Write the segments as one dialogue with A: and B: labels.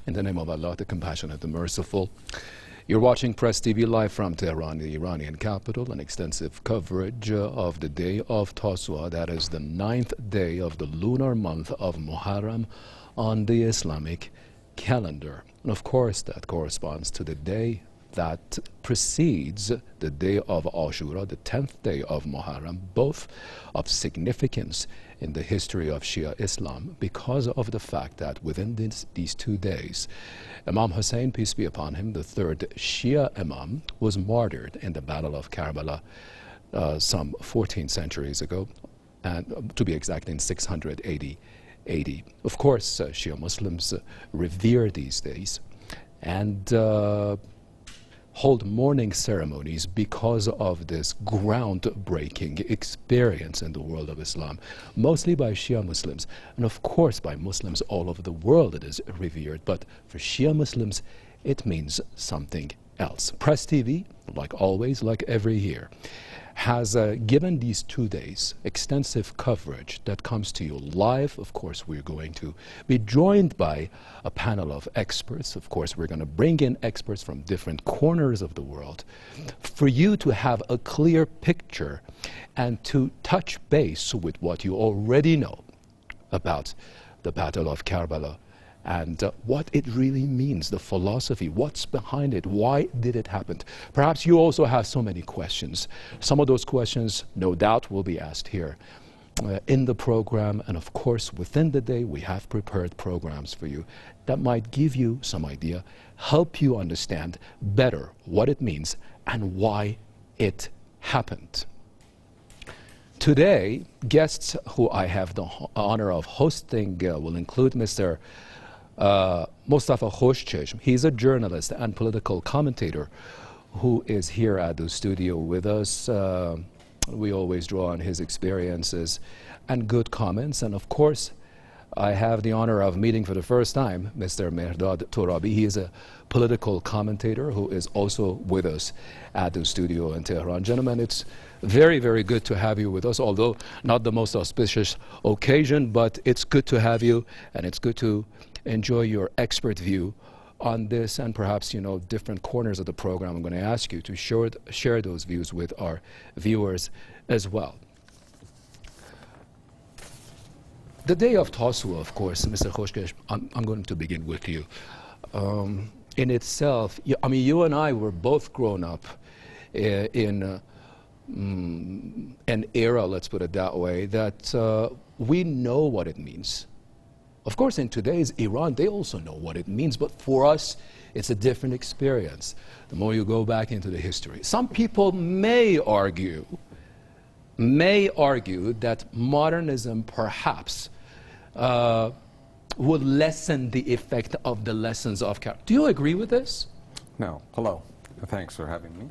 A: In the name of Allah, the Compassionate, the Merciful. You're watching Press TV live from Tehran, the Iranian capital, an extensive coverage of the day of Tasu'a, that is the 9th day of the lunar month of Muharram on the Islamic calendar. And of course, that corresponds to the day that precedes the day of Ashura, the 10th day of Muharram, both of significance in the history of Shia Islam because of the fact that within these 2 days, Imam Hussein, peace be upon him, the third Shia Imam, was martyred in the Battle of Karbala some 14 centuries ago, and to be exact, in 680 AD. Of course, Shia Muslims revere these days and hold mourning ceremonies because of this groundbreaking experience in the world of Islam, mostly by Shia Muslims, and of course by Muslims all over the world it is revered, but for Shia Muslims it means something else. Press TV, like always, like every year, has given these 2 days extensive coverage that comes to you live. Of course, we're going to be joined by a panel of experts. Of course, we're going to bring in experts from different corners of the world for you to have a clear picture and to touch base with what you already know about the Battle of Karbala and what it really means, the philosophy, what's behind it, why did it happen. Perhaps you also have so many questions. Some of those questions, no doubt, will be asked here in the program, and of course, within the day, we have prepared programs for you that might give you some idea, help you understand better what it means and why it happened. Today, guests who I have the honor of hosting will include Mr. Mustafa Khoshcheshm. He's a journalist and political commentator who is here at the studio with us. We always draw on his experiences and good comments. And of course, I have the honor of meeting for the first time Mr. Mehrdad Torabi. He is a political commentator who is also with us at the studio in Tehran. Gentlemen, it's very, very good to have you with us, although not the most auspicious occasion, but it's good to have you, and it's good to enjoy your expert view on this and perhaps, you know, different corners of the program. I'm going to ask you to share those views with our viewers as well. The day of Tasu'a, of course, Mr. Khoshcheshm, I'm going to begin with you. In itself, I mean, you and I were both grown up in an era, let's put it that way, that we know what it means. Of course, in today's Iran, they also know what it means, but for us, it's a different experience. The more you go back into the history. Some people may argue that modernism perhaps would lessen the effect of the lessons of Karbala. Do you agree with this?
B: No. Hello. Thanks for having me.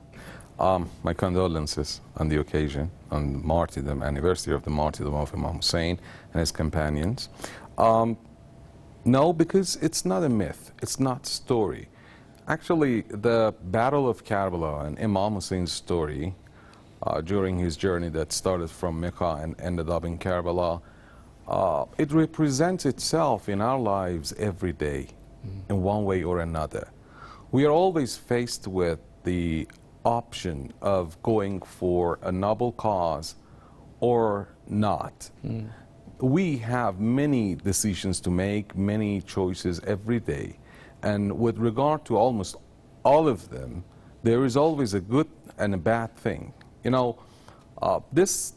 B: My condolences on the occasion, on the martyrdom, anniversary of the martyrdom of Imam Hussein and his companions. No, because it's not a myth. It's not story. Actually, the Battle of Karbala and Imam Hussein's story during his journey that started from Mecca and ended up in Karbala, it represents itself in our lives every day in one way or another. We are always faced with the option of going for a noble cause or not. We have many decisions to make, many choices every day. And with regard to almost all of them, there is always a good and a bad thing. You know, this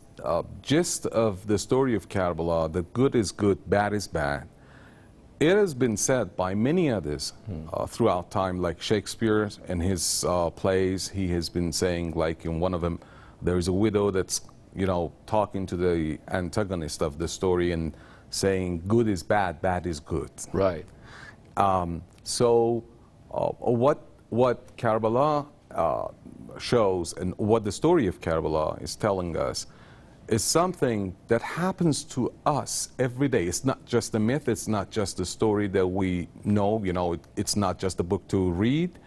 B: gist of the story of Karbala, that good is good, bad is bad, it has been said by many others throughout time, like Shakespeare in his plays. He has been saying, like in one of them, there is a widow that's, you know, talking to the antagonist of the story and saying good is bad, bad is good.
A: Right.
B: So what Karbala shows and what the story of Karbala is telling us is something that happens to us every day. It's not just a myth, it's not just a story that we know, you know, it's not just a book to read.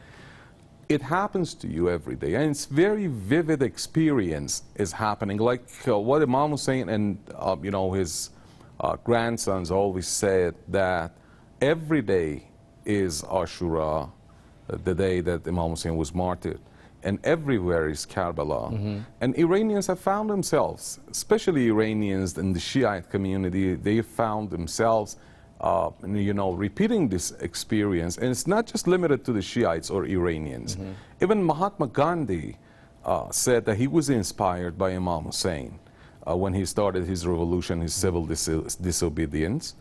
B: It happens to you every day, and it's very vivid experience is happening. Like what Imam Hussein and you know, his grandsons always said, that every day is Ashura, the day that Imam Hussein was martyred. And everywhere is Karbala. And Iranians have found themselves, especially Iranians in the Shiite community, they found themselves repeating this experience. And it's not just limited to the Shiites or Iranians. Even Mahatma Gandhi said that he was inspired by Imam Hussein when he started his revolution, his civil disobedience.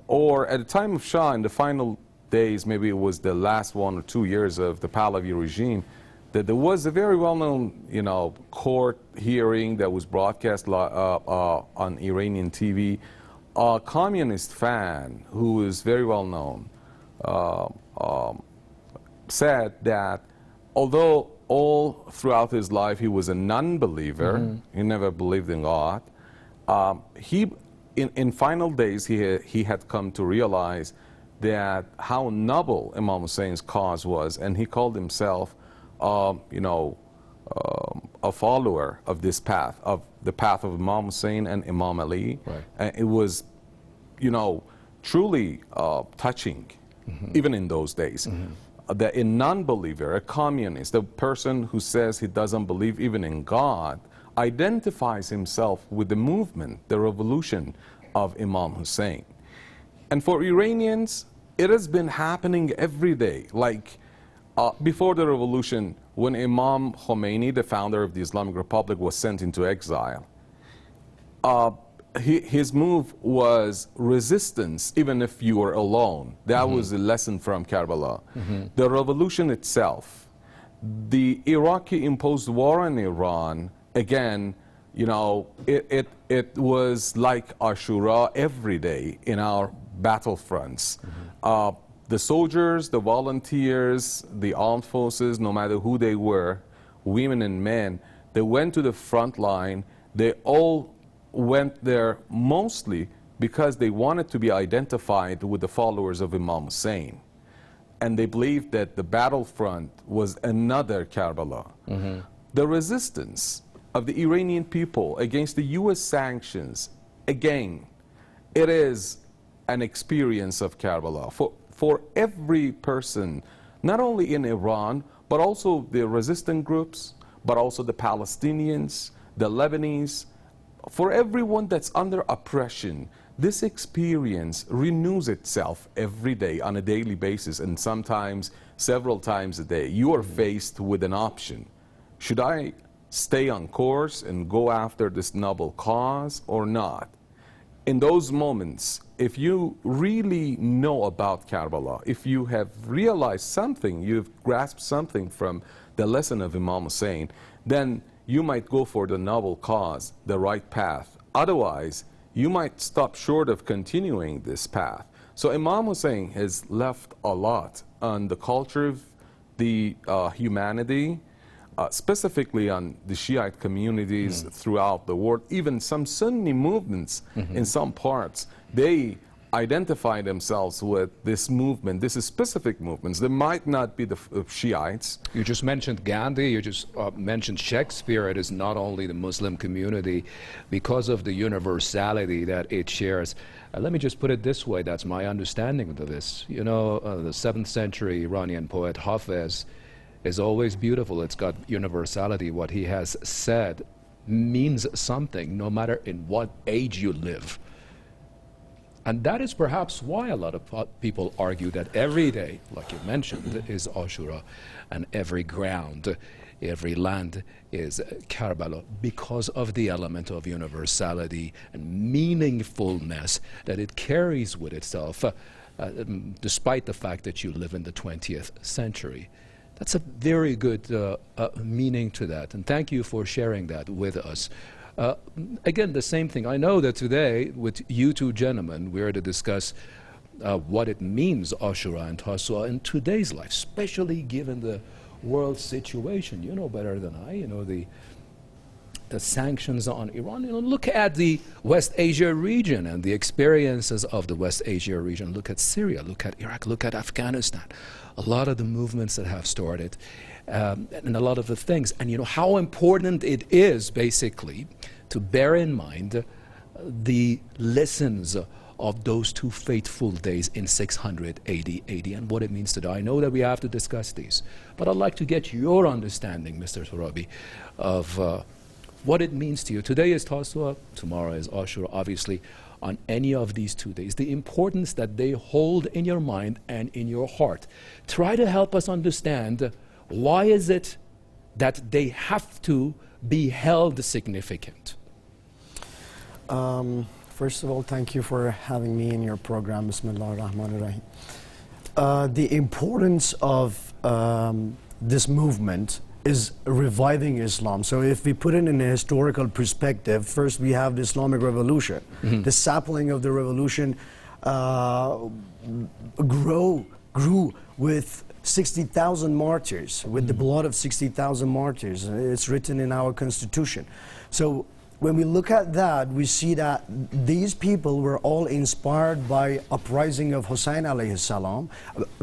B: Or at the time of Shah, in the final days, maybe it was the last 1 or 2 years of the Pahlavi regime, that there was a very well-known, court hearing that was broadcast on Iranian TV. A communist fan who is very well-known said that although all throughout his life he was a non-believer, he never believed in God, in final days he had come to realize that how noble Imam Hussein's cause was, and he called himself a follower of this path, of the path of Imam Hussein and Imam Ali.
A: Right.
B: And it was, truly touching, even in those days. That a non-believer, a communist, a person who says he doesn't believe even in God, identifies himself with the movement, the revolution of Imam Hussein. And for Iranians, it has been happening every day. Like before the revolution, when Imam Khomeini, the founder of the Islamic Republic, was sent into exile, his move was resistance, even if you were alone. That was a lesson from Karbala. The revolution itself, the Iraqi imposed war on Iran, again, it was like Ashura every day in our battlefronts. The soldiers, the volunteers, the armed forces, no matter who they were, women and men, they went to the front line. They all went there mostly because they wanted to be identified with the followers of Imam Hussein. And they believed that the battlefront was another Karbala. The resistance of the Iranian people against the US sanctions, again, it is an experience of Karbala. For every person, not only in Iran, but also the resistant groups, but also the Palestinians, the Lebanese, for everyone that's under oppression, this experience renews itself every day on a daily basis, and sometimes several times a day. You are faced with an option. Should I stay on course and go after this noble cause or not? In those moments, if you really know about Karbala, if you have realized something, you've grasped something from the lesson of Imam Hussein, then you might go for the noble cause, the right path. Otherwise, you might stop short of continuing this path. So Imam Hussein has left a lot on the culture of the humanity, specifically on the Shiite communities throughout the world. Even some Sunni movements in some parts, they identify themselves with this movement, this is specific movements. They might not be the Shiites.
A: You just mentioned Gandhi, you just mentioned Shakespeare. It is not only the Muslim community because of the universality that it shares. Let me just put it this way, that's my understanding of this. The 7th century Iranian poet Hafez is always beautiful. It's got universality. What he has said means something, no matter in what age you live. And that is perhaps why a lot of people argue that every day, like you mentioned, is Ashura, and every ground, every land is Karbala, because of the element of universality and meaningfulness that it carries with itself, despite the fact that you live in the 20th century. That's a very good meaning to that, and thank you for sharing that with us. Again, the same thing. I know that today, with you two gentlemen, we're to discuss what it means, Ashura and Tasu'a, in today's life, especially given the world situation. You know better than I, the sanctions on Iran. Look at the West Asia region and the experiences of the West Asia region. Look at Syria, look at Iraq, look at Afghanistan. A lot of the movements that have started, and a lot of the things. And how important it is, basically, to bear in mind the lessons of those two fateful days in 680 AD and what it means today. I know that we have to discuss these, but I'd like to get your understanding, Mr. Turabi, of what it means to you. Today is Tasu'a, tomorrow is Ashura, obviously, on any of these 2 days, the importance that they hold in your mind and in your heart. Try to help us understand why is it that they have to be held significant.
C: First of all, thank you for having me in your program. Bismillah ar-Rahman ar-Rahim. The importance of this movement is reviving Islam. So if we put it in a historical perspective, first we have the Islamic Revolution. The sapling of the revolution grew with 60,000 martyrs, with the blood of 60,000 martyrs. It's written in our constitution. So when we look at that, we see that these people were all inspired by uprising of Hussein alayhi salam.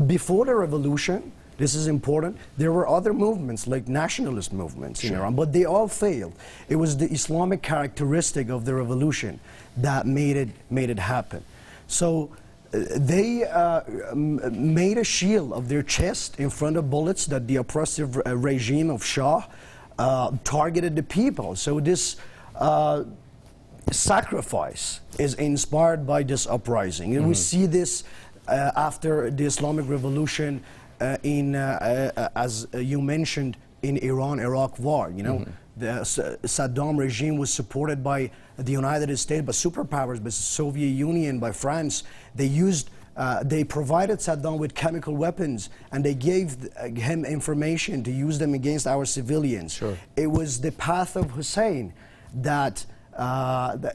C: Before the revolution, this is important, there were other movements like nationalist movements in Iran, but they all failed. It was the Islamic characteristic of the revolution that made it happen. So they made a shield of their chest in front of bullets that the oppressive regime of Shah targeted the people. So this sacrifice is inspired by this uprising. And we see this after the Islamic Revolution as you mentioned, in Iran-Iraq war. You know, the Saddam regime was supported by the United States, by superpowers, by the Soviet Union, by France. They provided Saddam with chemical weapons, and they gave him information to use them against our civilians.
A: Sure.
C: It was the path of Hussein that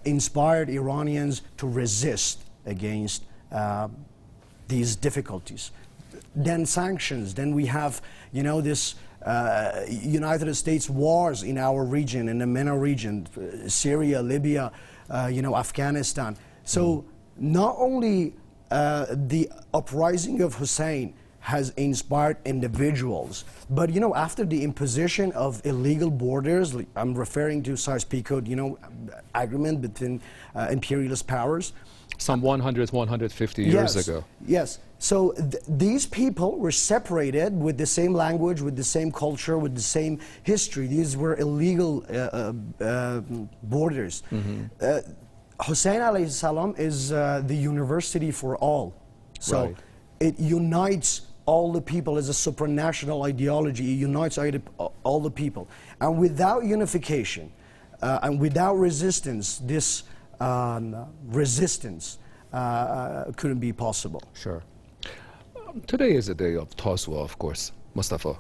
C: inspired Iranians to resist against these difficulties. Then sanctions, then we have, you know, this United States wars in our region, in the MENA region, Syria, Libya, you know, Afghanistan. So not only the uprising of Hussein has inspired individuals, but, you know, after the imposition of illegal borders, I'm referring to Sykes-Picot, you know, agreement between imperialist powers.
A: Some 150 years ago.
C: Yes. So these people were separated with the same language, with the same culture, with the same history. These were illegal borders. Hussein alayhi salam is the university for all. So it unites all the people as a supranational ideology. It unites all the people. And without unification and without resistance, this resistance couldn't be possible.
A: Sure. Today is a day of Tasu'a, of course, Mustafa.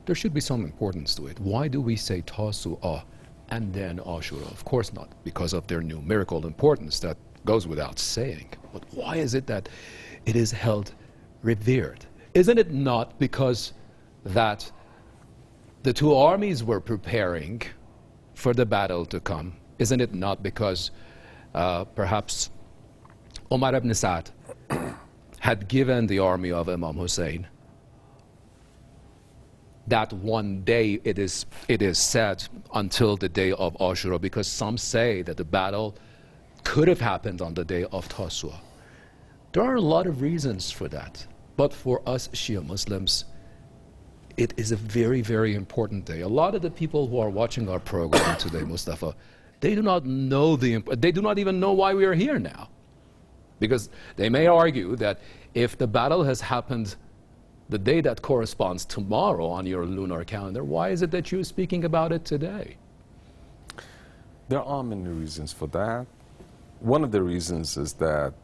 A: There should be some importance to it. Why do we say Tasu'a and then Ashura? Of course not because of their numerical importance, that goes without saying. But why is it that it is held revered? Isn't it not because that the two armies were preparing for the battle to come? Isn't it not because perhaps Omar ibn Sa'd had given the army of Imam Hussein that one day, it is said, until the day of Ashura, because some say that the battle could have happened on the day of Tasu'a. There are a lot of reasons for that, but for us Shia Muslims, it is a very, very important day. A lot of the people who are watching our program today, Mustafa, they do not know they do not even know why we are here now. Because they may argue that if the battle has happened the day that corresponds tomorrow on your lunar calendar, why is it that you're speaking about it today?
B: There are many reasons for that. One of the reasons is that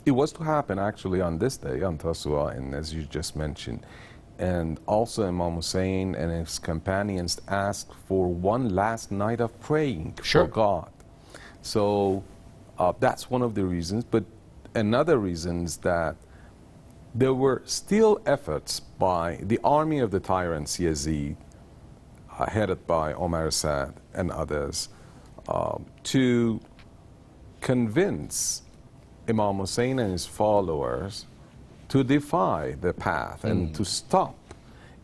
B: it was to happen actually on this day, on Tasu'a, and as you just mentioned. And also Imam Hussein and his companions asked for one last night of praying for God. So that's one of the reasons. But another reason is that there were still efforts by the army of the tyrants Yazid, headed by Omar Sa'd and others, to convince Imam Hussein and his followers to defy the path and to stop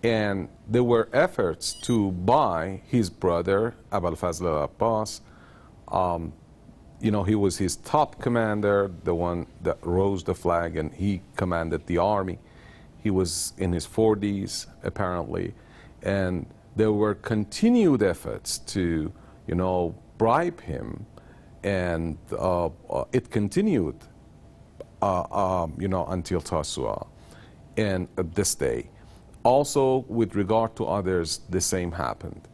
B: And there were efforts to buy his brother, Abul Fazl al-Abbas. You know, he was his top commander, the one that rose the flag, and he commanded the army. He was in his 40s, apparently. And there were continued efforts to, you know, bribe him. And it continued, you know, until Tasu'a and this day. Also, with regard to others, the same happened.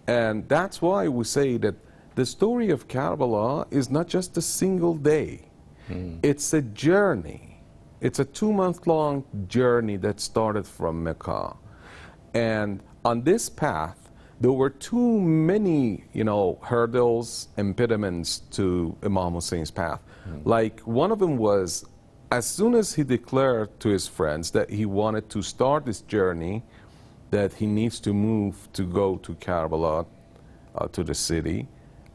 B: And that's why we say that the story of Karbala is not just a single day. It's a journey. It's a 2-month-long journey that started from Mecca. And on this path, there were too many, you know, hurdles, impediments to Imam Hussein's path. Like, one of them was, as soon as he declared to his friends that he wanted to start this journey, that he needs to move to go to Karbala, to the city,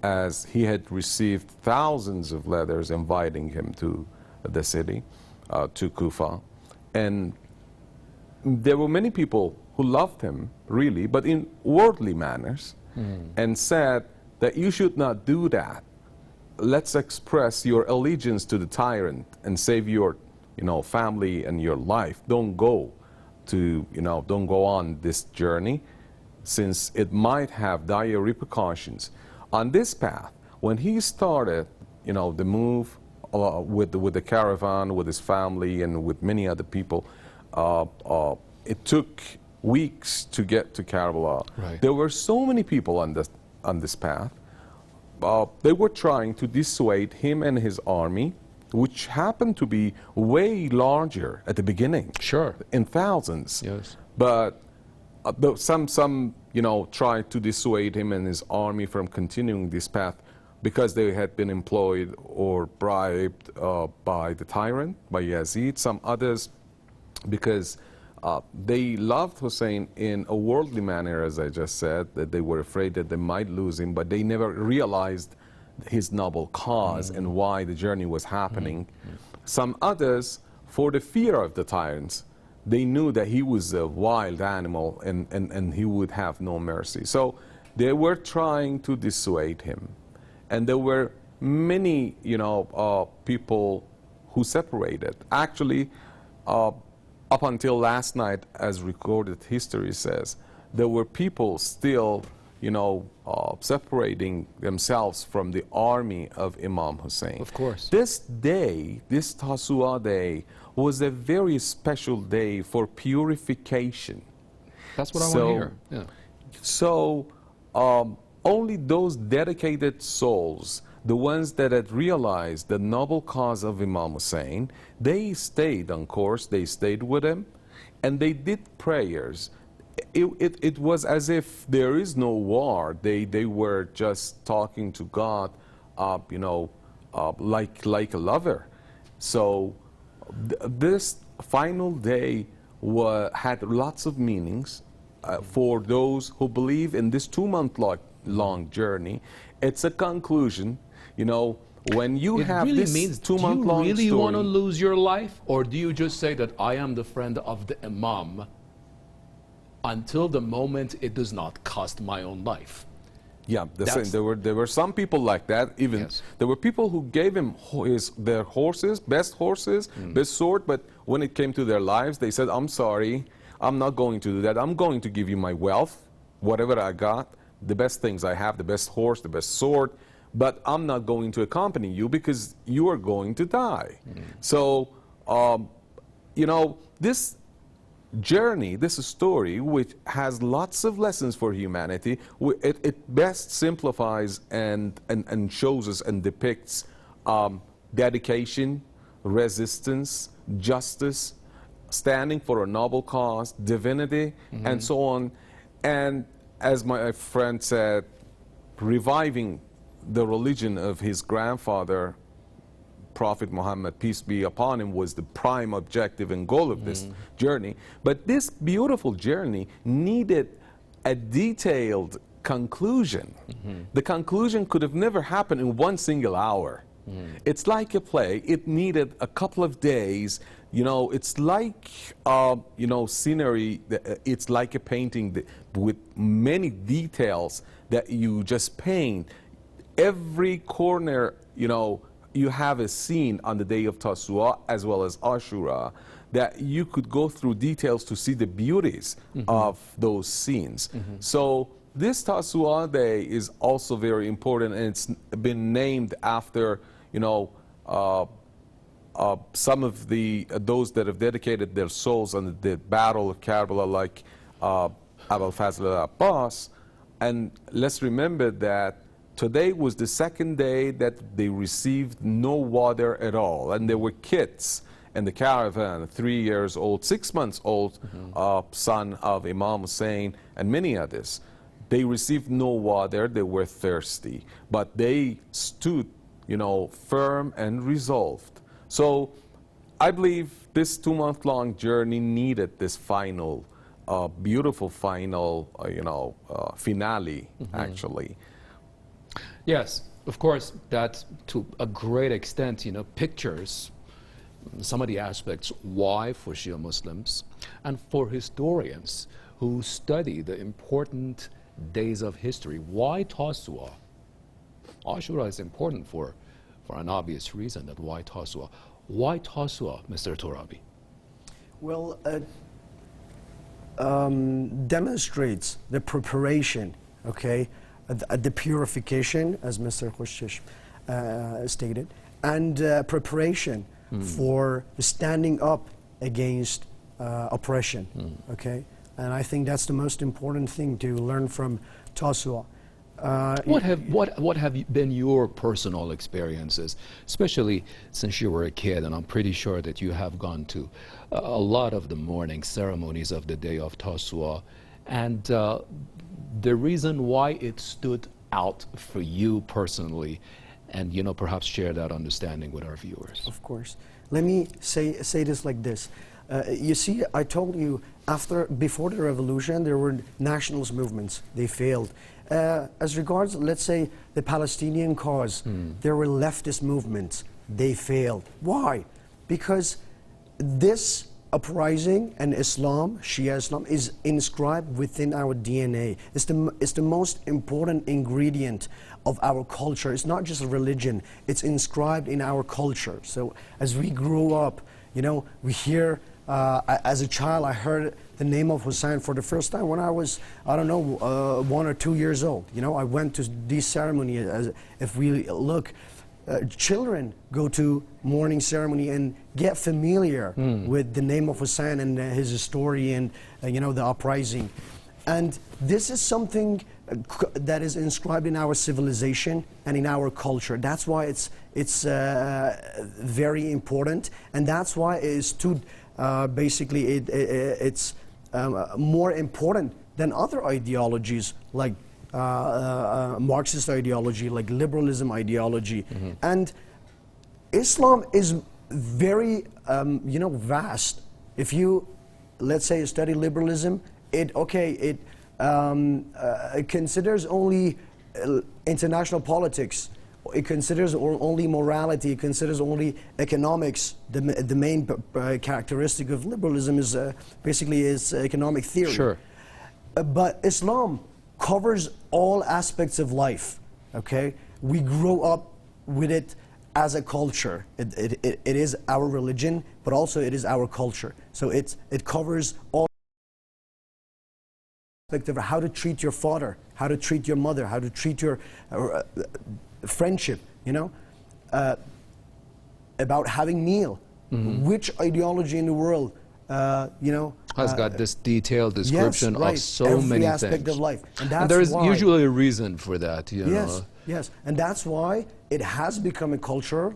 B: as he had received thousands of letters inviting him to the city, to Kufa. And there were many people who loved him, really, but in worldly manners, and said that you should not do that. Let's express your allegiance to the tyrant and save your, you know, family and your life. Don't go to, you know, don't go on this journey, since it might have dire repercussions. On this path, when he started, you know, the move with the caravan, with his family, and with many other people, it took weeks to get to Karbala.
A: Right.
B: There were so many people on this path. They were trying to dissuade him and his army, which happened to be way larger at the beginning.
A: Sure.
B: In thousands.
A: Yes.
B: But some you know, tried to dissuade him and his army from continuing this path because they had been employed or bribed by the tyrant, by Yazid. Some others because they loved Hussein in a worldly manner, as I just said, that they were afraid that they might lose him, but they never realized his noble cause and why the journey was happening. Some others, for the fear of the tyrants, they knew that he was a wild animal and he would have no mercy. So they were trying to dissuade him. And there were many, you know, people who separated. Actually, up until last night, as recorded history says, there were people still, you know, separating themselves from the army of Imam Hussein.
A: Of course.
B: This day, this Tasu'a day, was a very special day for purification.
A: That's what I want to hear. Yeah.
B: So only those dedicated souls, the ones that had realized the noble cause of Imam Hussein, they stayed on course, they stayed with him, and they did prayers. It was as if there is no war. They were just talking to God, you know, like a lover. So this final day had lots of meanings for those who believe in this 2-month-long journey. It's a conclusion. You know, when you have
A: really
B: this
A: means,
B: 2-month-long
A: do you really
B: story,
A: want to lose your life, or do you just say that I am the friend of the Imam until the moment it does not cost my own life?
B: yeah, there were some people like that. Even
A: Yes.
B: there were people who gave him their horses, best sword, but when it came to their lives, they said, "I'm sorry, I'm not going to do that. I'm going to give you my wealth, whatever I got, the best things I have, the best horse, the best sword, but I'm not going to accompany you because you are going to die." So, you know, this journey, this story, which has lots of lessons for humanity, it best simplifies and shows us and depicts dedication, resistance, justice, standing for a noble cause, divinity, and so on. And as my friend said, reviving the religion of his grandfather, Prophet Muhammad, peace be upon him, was the prime objective and goal of this journey. But this beautiful journey needed a detailed conclusion. The conclusion could have never happened in one single hour. It's like a play. It needed a couple of days. You know, it's like, you know, scenery. It's like a painting with many details that you just paint. Every corner, you know, you have a scene on the day of Tasu'a as well as Ashura that you could go through details to see the beauties of those scenes. So this Tasu'a day is also very important, and it's been named after, you know, some of those that have dedicated their souls on the Battle of Karbala, like Abul Fazl al-Abbas. And let's remember that today was the second day that they received no water at all, and there were kids in the caravan, 3 years old, 6 months old, son of Imam Hussein, and many others. They received no water, they were thirsty, but they stood, you know, firm and resolved. So I believe this 2-month-long journey needed this final, beautiful final, you know, finale, actually.
A: Yes, of course, that to a great extent, you know, pictures some of the aspects why for Shia Muslims and for historians who study the important days of history, why Tasu'a? Ashura is important for an obvious reason, that why Tasu'a? Why Tasu'a, Mr. Torabi?
C: Well, demonstrates the preparation, okay, the purification, as Mr. Khoshish stated, and preparation for standing up against oppression, okay? And I think that's the most important thing to learn from Tasu'a.
A: What have been your personal experiences, especially since you were a kid, and I'm pretty sure that you have gone to a lot of the morning ceremonies of the day of Tasu'a, and the reason why it stood out for you personally, and you know, perhaps share that understanding with our viewers.
C: Of course. Let me say this like this. You see, I told you, before the revolution, there were nationalist movements. They failed. As regards, let's say, the Palestinian cause, there were leftist movements. They failed. Why? Because this uprising and Islam, Shia Islam, is inscribed within our DNA. It's the most important ingredient of our culture. It's not just a religion. It's inscribed in our culture. So as we grew up, you know, we hear, as a child, I heard the name of Hussein for the first time when I was, I don't know, 1 or 2 years old. You know, I went to these ceremonies. If we look, children go to morning ceremony and get familiar with the name of Hussein and his story and, you know, the uprising. And this is something that is inscribed in our civilization and in our culture. That's why it's very important, and that's why it stood, basically, it's more important than other ideologies like Marxist ideology, like liberalism ideology. And Islam is very, you know, vast. If you, let's say, study liberalism, it considers only international politics. It considers only morality. It considers only economics. The main characteristic of liberalism is basically is economic theory.
A: Sure.
C: But Islam covers all aspects of life, okay? We grow up with it as a culture. It is our religion, but also it is our culture. So it covers all aspects of how to treat your father, how to treat your mother, how to treat your friendship, you know? About having meal. Which ideology in the world, you know,
A: has got this detailed description
C: yes, right.
A: of so
C: Every
A: many
C: aspect
A: things.
C: of life. And
A: there is
C: why,
A: usually a reason for that, you know.
C: Yes, and that's why it has become a cultural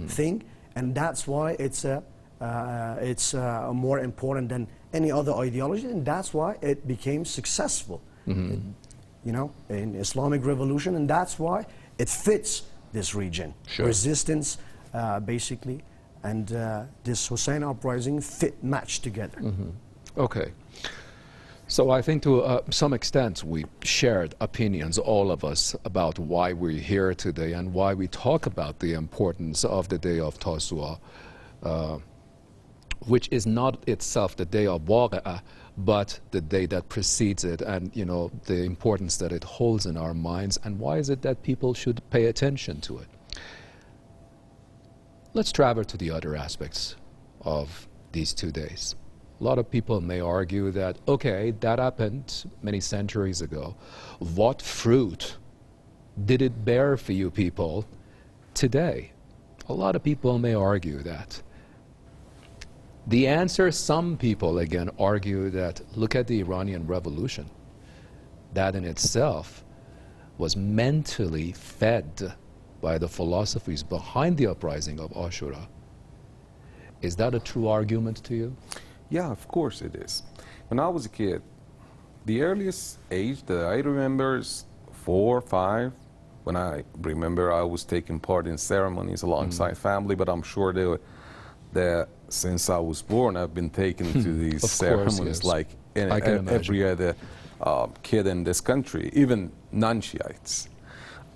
C: thing, and that's why it's more important than any other ideology, and that's why it became successful, you know, in Islamic revolution, and that's why it fits this region.
A: Sure.
C: Resistance, basically, and this Hussein uprising matched together.
A: Okay. So I think to some extent we shared opinions, all of us, about why we're here today and why we talk about the importance of the day of Tasu'a, which is not itself the day of Waqa'ah, but the day that precedes it, and you know the importance that it holds in our minds, and why is it that people should pay attention to it. Let's travel to the other aspects of these 2 days. A lot of people may argue that, okay, that happened many centuries ago. What fruit did it bear for you people today? A lot of people may argue that. The answer, some people again argue that, look at the Iranian Revolution. That in itself was mentally fed by the philosophies behind the uprising of Ashura. Is that a true argument to you?
B: Yeah, of course it is. When I was a kid, the earliest age that I remember is 4 or 5. When I remember I was taking part in ceremonies alongside family, but I'm sure that since I was born, I've been taken to these
A: Of
B: ceremonies
A: course, yes.
B: like every other kid in this country, even non-Shiites.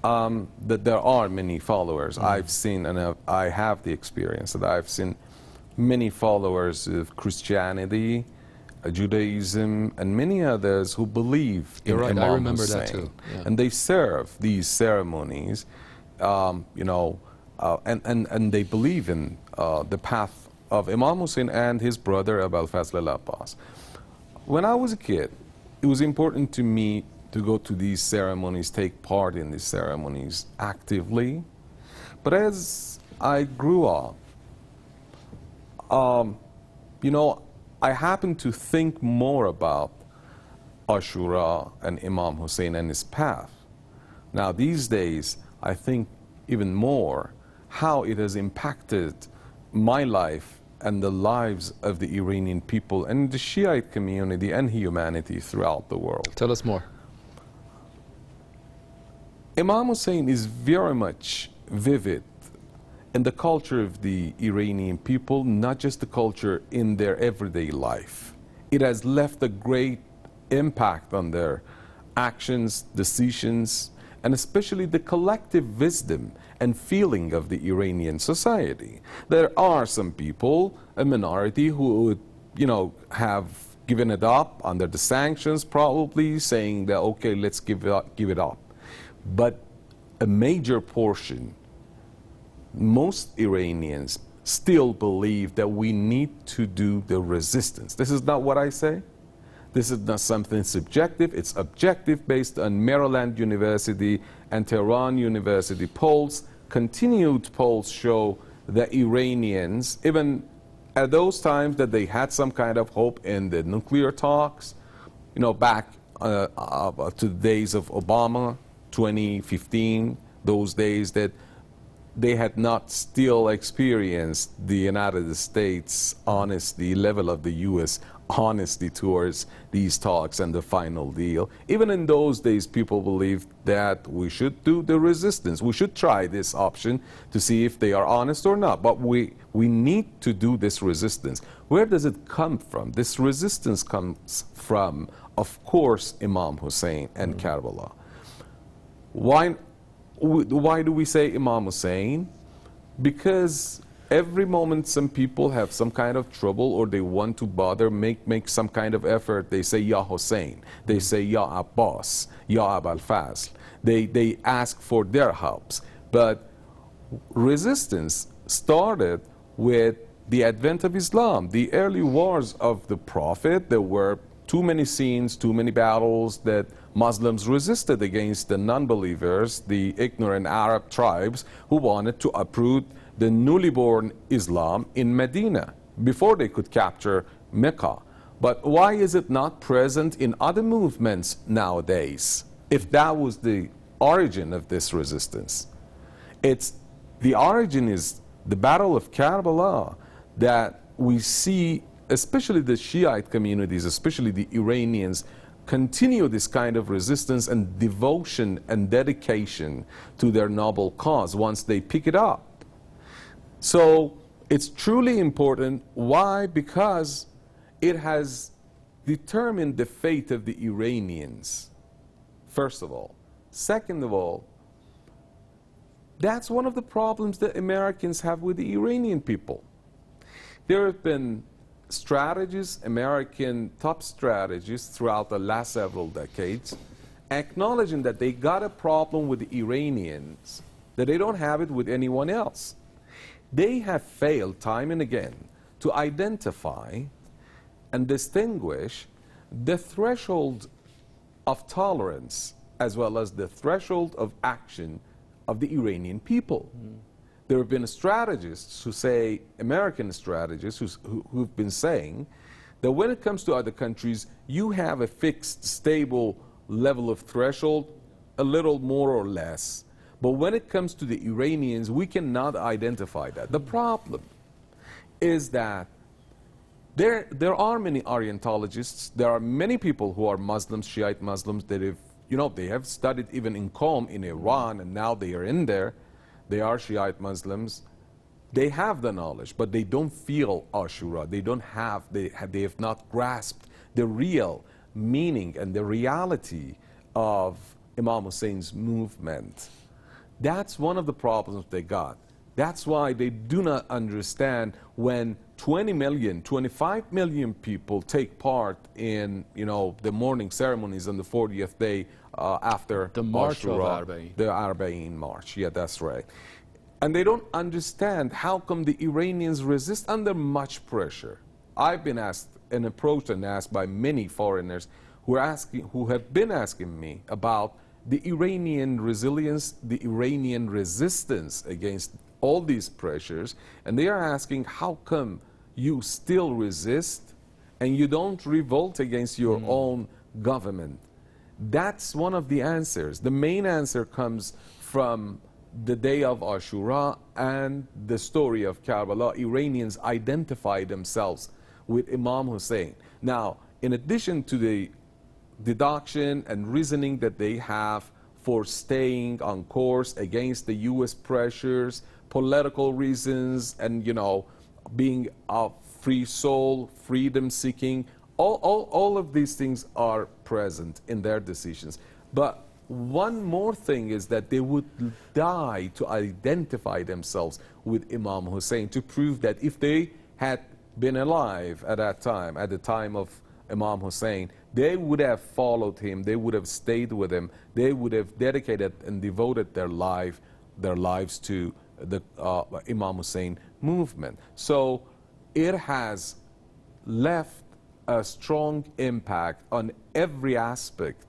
B: That there are many followers. I've seen, and I have the experience that I've seen many followers of Christianity, Judaism, and many others who believe in
A: You're right,
B: Imam
A: I remember
B: Hussein.
A: that too. Yeah.
B: And they serve these ceremonies, you know, and they believe in the path of Imam Hussein and his brother Abul Fazl al-Abbas. When I was a kid, it was important to me to go to these ceremonies, take part in these ceremonies actively. But as I grew up, you know, I happened to think more about Ashura and Imam Hussein and his path. Now, these days, I think even more how it has impacted my life and the lives of the Iranian people and the Shiite community and humanity throughout the world.
A: Tell us more.
B: Imam Hussein is very much vivid in the culture of the Iranian people, not just the culture in their everyday life. It has left a great impact on their actions, decisions, and especially the collective wisdom and feeling of the Iranian society. There are some people, a minority, who would, you know, have given it up under the sanctions, probably saying that, okay, let's give it up. But a major portion, most Iranians still believe that we need to do the resistance. This is not what I say. This is not something subjective. It's objective, based on Maryland University and Tehran University polls. Continued polls show that Iranians, even at those times that they had some kind of hope in the nuclear talks, you know, back to the days of Obama, 2015, those days that they had not still experienced the United States honesty, level of the U.S. honesty towards these talks and the final deal. Even in those days, people believed that we should do the resistance. We should try this option to see if they are honest or not. But we need to do this resistance. Where does it come from? This resistance comes from, of course, Imam Hussein and Karbala. Why do we say Imam Hussein? Because every moment some people have some kind of trouble or they want to bother, make some kind of effort, they say Ya Hussein, they say Ya Abbas, Ya Abul Fazl. They ask for their helps. But resistance started with the advent of Islam. The early wars of the Prophet, there were too many scenes, too many battles that Muslims resisted against the non-believers, the ignorant Arab tribes who wanted to uproot the newly born Islam in Medina before they could capture Mecca. But why is it not present in other movements nowadays, if that was the origin of this resistance? The origin is the Battle of Karbala that we see, especially the Shiite communities, especially the Iranians, continue this kind of resistance and devotion and dedication to their noble cause once they pick it up. So it's truly important. Why? Because it has determine the fate of the Iranians, first of all. Second of all, that's one of the problems that Americans have with the Iranian people. There have been strategists, American top strategists throughout the last several decades, acknowledging that they got a problem with the Iranians, that they don't have it with anyone else. They have failed time and again to identify and distinguish the threshold of tolerance as well as the threshold of action of the Iranian people. There have been strategists who say, American strategists who've been saying that when it comes to other countries, you have a fixed, stable level of threshold, a little more or less. But when it comes to the Iranians, we cannot identify that. The problem is that there are many Orientologists, there are many people who are Muslims, Shiite Muslims, that have, they have studied even in Qom in Iran, and now they are in there. They are Shiite Muslims. They have the knowledge, but they don't feel Ashura. They have not grasped the real meaning and the reality of Imam Hussein's movement. That's one of the problems they got. That's why they do not understand when 20 million, 25 million people take part in, the mourning ceremonies on the 40th day after
A: the March
B: Ashura,
A: of Arba'in.
B: the Arba'in March. Yeah, that's right. And they don't understand how come the Iranians resist under much pressure. I've been asked and approached and asked by many foreigners who have been asking me about the Iranian resilience, the Iranian resistance against all these pressures, and they are asking, how come you still resist and you don't revolt against your own government? That's one of the answers. The main answer comes from the day of Ashura and the story of Karbala. Iranians identify themselves with Imam Hussein. Now, in addition to the deduction and reasoning that they have for staying on course against the U.S. pressures, political reasons, and being a free soul, freedom-seeking, all of these things are present in their decisions. But one more thing is that they would die to identify themselves with Imam Hussein, to prove that if they had been alive at that time, at the time of Imam Hussein, they would have followed him, they would have stayed with him, they would have dedicated and devoted their lives to the Imam Hussein movement. So it has left a strong impact on every aspect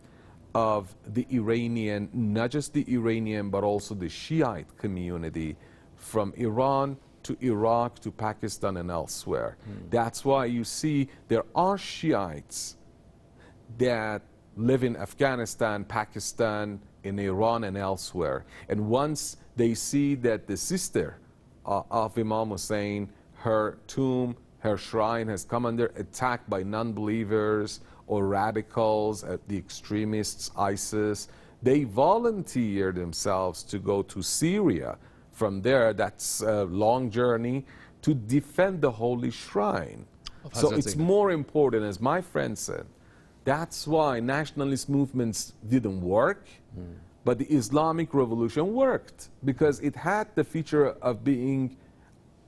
B: of the Iranian, not just the Iranian, but also the Shiite community, from Iran to Iraq to Pakistan and elsewhere. That's why you see there are Shiites that live in Afghanistan, Pakistan, in Iran and elsewhere. And once they see that the sister of Imam Hussein, her tomb, her shrine has come under attack by non-believers or radicals, the extremists, ISIS, they volunteer themselves to go to Syria. From there, that's a long journey to defend the holy shrine. So it's more important, as my friend said. That's why nationalist movements didn't work, but the Islamic Revolution worked, because it had the feature of being,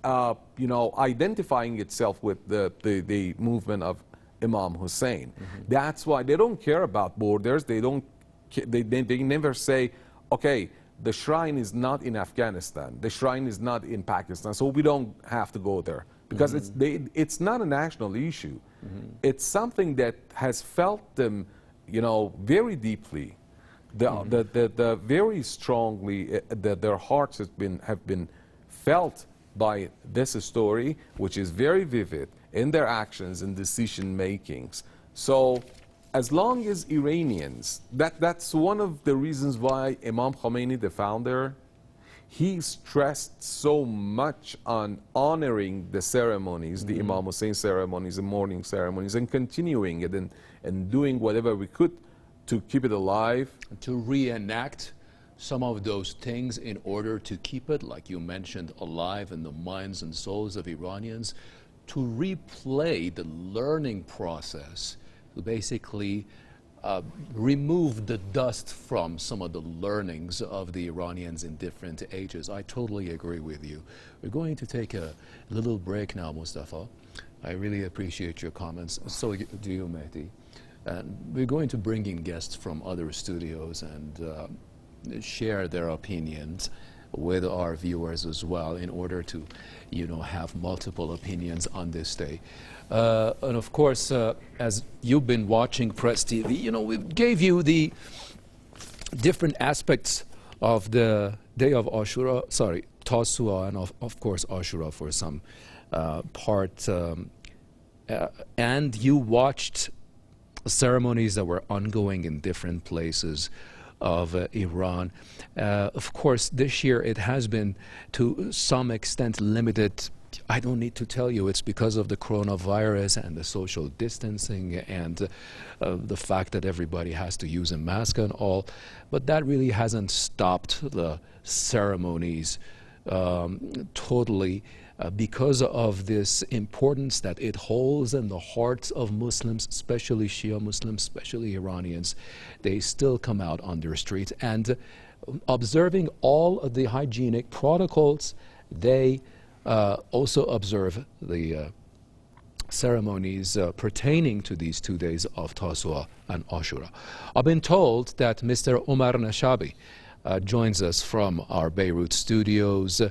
B: identifying itself with the movement of Imam Hussein. That's why they don't care about borders. They never say, okay, the shrine is not in Afghanistan, the shrine is not in Pakistan, so we don't have to go there. Because it's not a national issue. It's something that has felt them, very deeply, very strongly, that their hearts have been felt by this story, which is very vivid in their actions and decision makings. So as long as Iranians, that's one of the reasons why Imam Khomeini, the founder, he stressed so much on honoring the ceremonies, the Imam Hussein ceremonies, the mourning ceremonies, and continuing it and doing whatever we could to keep it alive.
A: To reenact some of those things in order to keep it, like you mentioned, alive in the minds and souls of Iranians, to replay the learning process to basically remove the dust from some of the learnings of the Iranians in different ages. I totally agree with you. We're going to take a little break now, Mustafa. I really appreciate your comments. So do you, Mehdi. And we're going to bring in guests from other studios and share their opinions with our viewers as well, in order to, have multiple opinions on this day. And of course, as you've been watching Press TV, we gave you the different aspects of the day of Ashura, Tasu'a, and of course Ashura for some part. And you watched ceremonies that were ongoing in different places of Iran. Of course, this year it has been to some extent limited. I don't need to tell you, it's because of the coronavirus and the social distancing and the fact that everybody has to use a mask and all. But that really hasn't stopped the ceremonies totally. Because of this importance that it holds in the hearts of Muslims, especially Shia Muslims, especially Iranians, they still come out on their streets. And observing all of the hygienic protocols, they also observe the ceremonies pertaining to these 2 days of Tasu'a and Ashura. I've been told that Mr. Omar Nashabi joins us from our Beirut studios.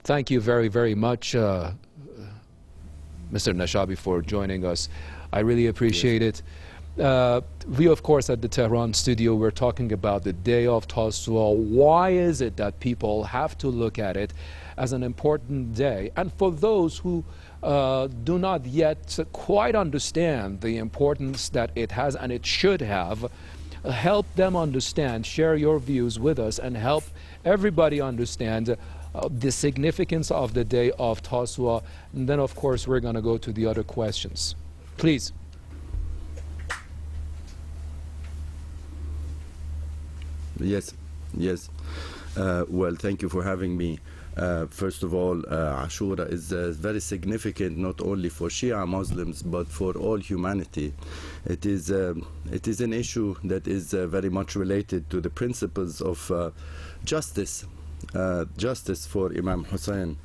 A: Thank you very, very much, Mr. Nashabi, for joining us. I really appreciate it. We, of course, at the Tehran studio, we're talking about the day of Tasu'a. Why is it that people have to look at it as an important day? And for those who do not yet quite understand the importance that it has and it should have, help them understand, share your views with us, and help everybody understand the significance of the day of Tasu'a. And then, of course, we're going to go to the other questions. Please.
D: Yes. Well, thank you for having me. First of all, Ashura is very significant not only for Shia Muslims but for all humanity. It is an issue that is very much related to the principles of justice for Imam Hussein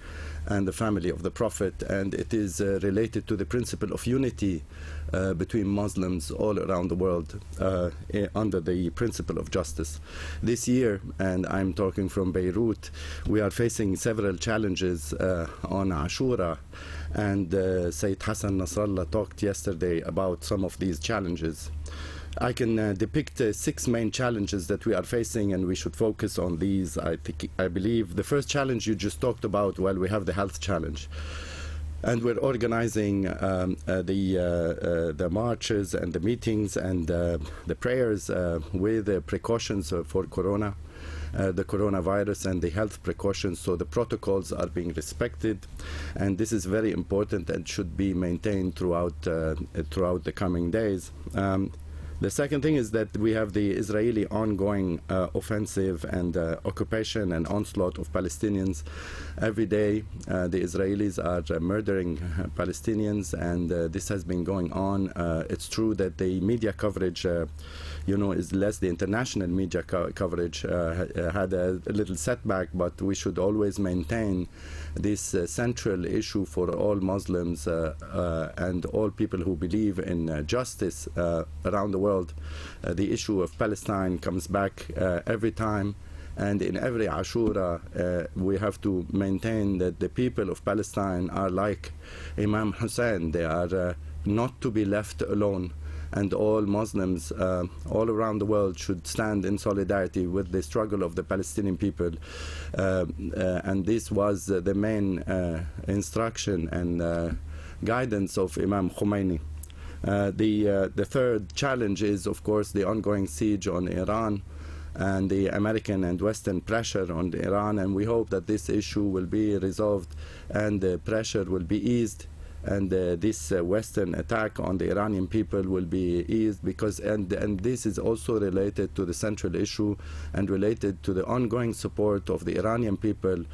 D: and the family of the Prophet, and it is related to the principle of unity between Muslims all around the world under the principle of justice. This year, and I'm talking from Beirut, we are facing several challenges on Ashura, and Sayyid Hassan Nasrallah talked yesterday about some of these challenges. I can depict 6 main challenges that we are facing, and we should focus on these. I believe the first challenge you just talked about, well, we have the health challenge. And we're organizing the marches and the meetings and the prayers with precautions for corona, the coronavirus and the health precautions, so the protocols are being respected. And this is very important and should be maintained throughout the coming days. The second thing is that we have the Israeli ongoing offensive and occupation and onslaught of Palestinians. Every day the Israelis are murdering Palestinians, and this has been going on. It's true that the media coverage is less. The international media coverage had a little setback, but we should always maintain this central issue for all Muslims and all people who believe in justice around the world. The issue of Palestine comes back every time, and in every Ashura we have to maintain that the people of Palestine are like Imam Hussein. They are not to be left alone, and all Muslims all around the world should stand in solidarity with the struggle of the Palestinian people. And this was the main instruction and guidance of Imam Khomeini. The third challenge is, of course, the ongoing siege on Iran and the American and Western pressure on Iran, and we hope that this issue will be resolved and the pressure will be eased, and this Western attack on the Iranian people will be eased, because and this is also related to the central issue and related to the ongoing support of the Iranian people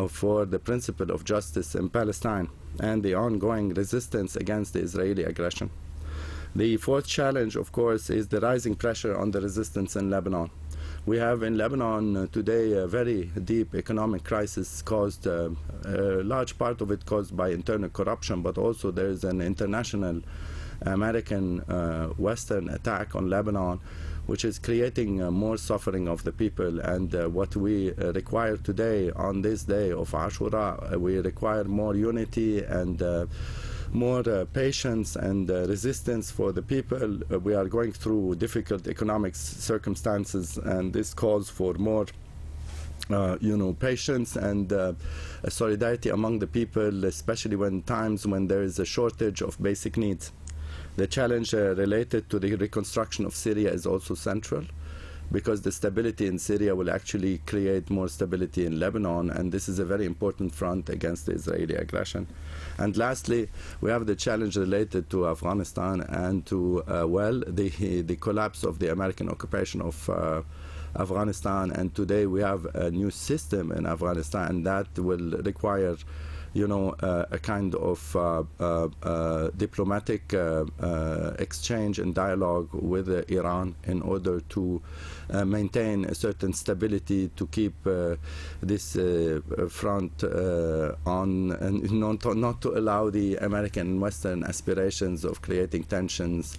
D: for the principle of justice in Palestine and the ongoing resistance against the Israeli aggression. The fourth challenge, of course, is the rising pressure on the resistance in Lebanon. We have in Lebanon today a very deep economic crisis caused, a large part of it caused by internal corruption, but also there is an international American Western attack on Lebanon, which is creating more suffering of the people. And what we require today on this day of Ashura, we require more unity and more patience and resistance for the people. We are going through difficult economic circumstances, and this calls for more patience and solidarity among the people, especially when times when there is a shortage of basic needs. The challenge related to the reconstruction of Syria is also central, because the stability in Syria will actually create more stability in Lebanon, and this is a very important front against the Israeli aggression. And lastly, we have the challenge related to Afghanistan and to, the collapse of the American occupation of Afghanistan. And today we have a new system in Afghanistan that will require a kind of diplomatic exchange and dialogue with Iran in order to maintain a certain stability, to keep this front on, and not to allow the American and Western aspirations of creating tensions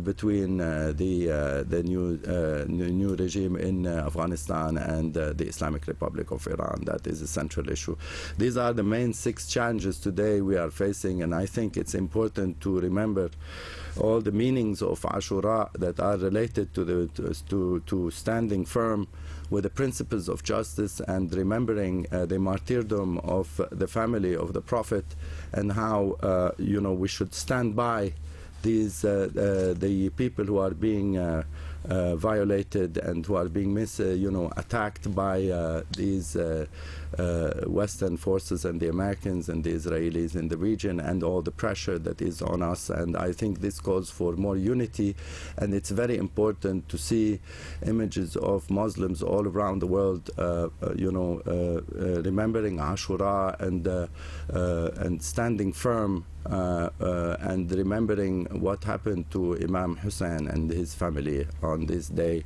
D: between the new regime in Afghanistan and the Islamic Republic of Iran. That is a central issue. These are the main 6 challenges today we are facing, and I think it's important to remember all the meanings of Ashura that are related to standing firm with the principles of justice and remembering the martyrdom of the family of the Prophet, and how we should stand by these the people who are being violated and who are being attacked by these Western forces and the Americans and the Israelis in the region, and all the pressure that is on us. And I think this calls for more unity, and it's very important to see images of Muslims all around the world remembering Ashura and standing firm and remembering what happened to Imam Hussein and his family on this day.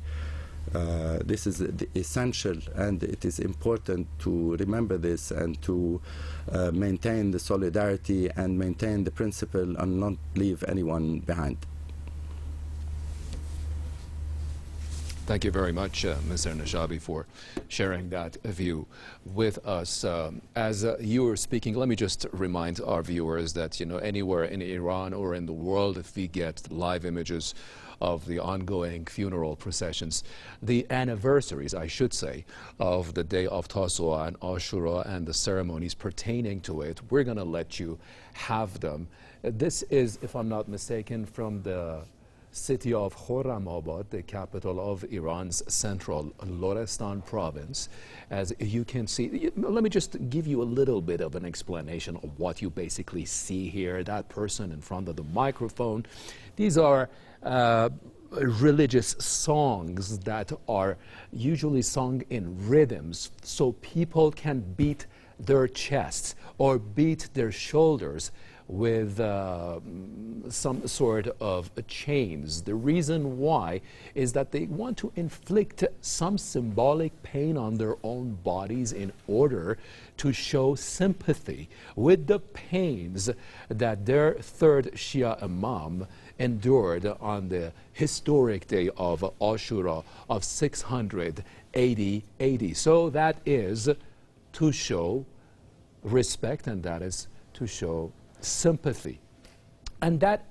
D: This is essential, and it is important to remember this and to maintain the solidarity and maintain the principle and not leave anyone behind.
A: Thank you very much, Mr. Nashabi, for sharing that view with us. As you were speaking, let me just remind our viewers that, anywhere in Iran or in the world, if we get live images of the ongoing funeral processions, the anniversaries, I should say, of the day of Tasu'a and Ashura and the ceremonies pertaining to it, we're going to let you have them. This is, if I'm not mistaken, from the city of Khorramabad, the capital of Iran's central Lorestan province. As you can see, let me just give you a little bit of an explanation of what you basically see here. That person in front of the microphone, these are religious songs that are usually sung in rhythms, so people can beat their chests or beat their shoulders with some sort of chains. The reason why is that they want to inflict some symbolic pain on their own bodies in order to show sympathy with the pains that their third Shia Imam endured on the historic day of Ashura of 680 AD. So that is to show respect, and that is to show sympathy. And that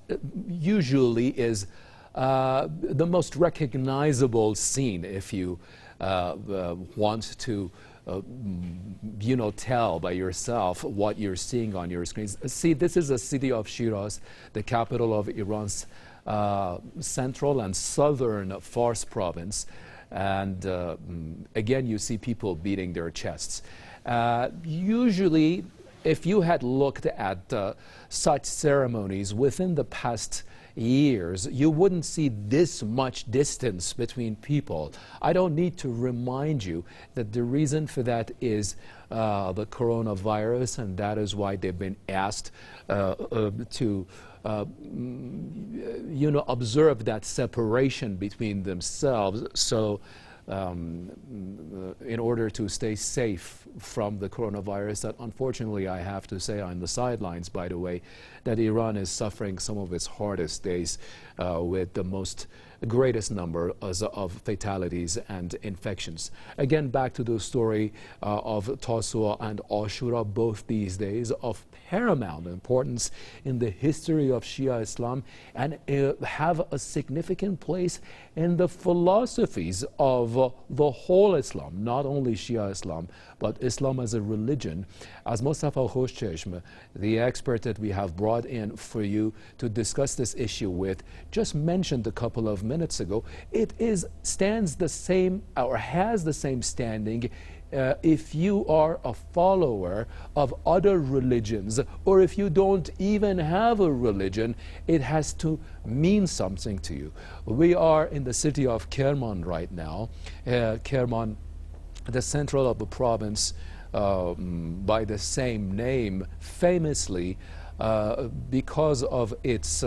A: usually is the most recognizable scene if you want to tell by yourself what you're seeing on your screens. See, this is the city of Shiraz, the capital of Iran's central and southern Fars province. And again, you see people beating their chests. Usually, if you had looked at such ceremonies within the past years, you wouldn't see this much distance between people. I don't need to remind you that the reason for that is the coronavirus, and that is why they've been asked to observe that separation between themselves. So in order to stay safe from the coronavirus, that unfortunately I have to say on the sidelines, by the way, that Iran is suffering some of its hardest days with the greatest number of fatalities and infections. Again, back to the story of Tasu'a and Ashura, both these days of paramount importance in the history of Shia Islam, and have a significant place in the philosophies of the whole Islam, not only Shia Islam, but Islam as a religion. As Mustafa Khoshcheshm, the expert that we have brought in for you to discuss this issue with, just mentioned a couple of minutes ago, it stands the same, or has the same standing if you are a follower of other religions, or if you don't even have a religion, it has to mean something to you. We are in the city of Kerman right now. Kerman, the central of the province, by the same name, famously because of its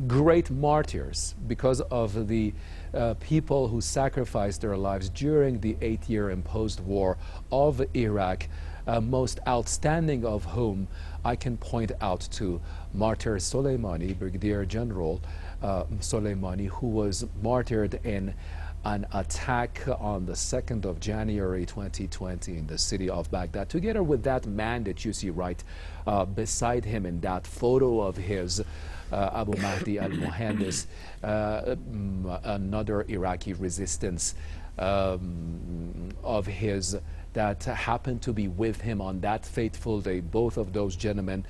A: great martyrs, because of the people who sacrificed their lives during the 8-year imposed war of Iraq, most outstanding of whom I can point out to martyr Soleimani, Brigadier General Soleimani, who was martyred in an attack on the 2nd of January 2020 in the city of Baghdad, together with that man that you see right beside him in that photo of his, Abu Mahdi al-Muhandis, another Iraqi resistance of his that happened to be with him on that fateful day. Both of those gentlemen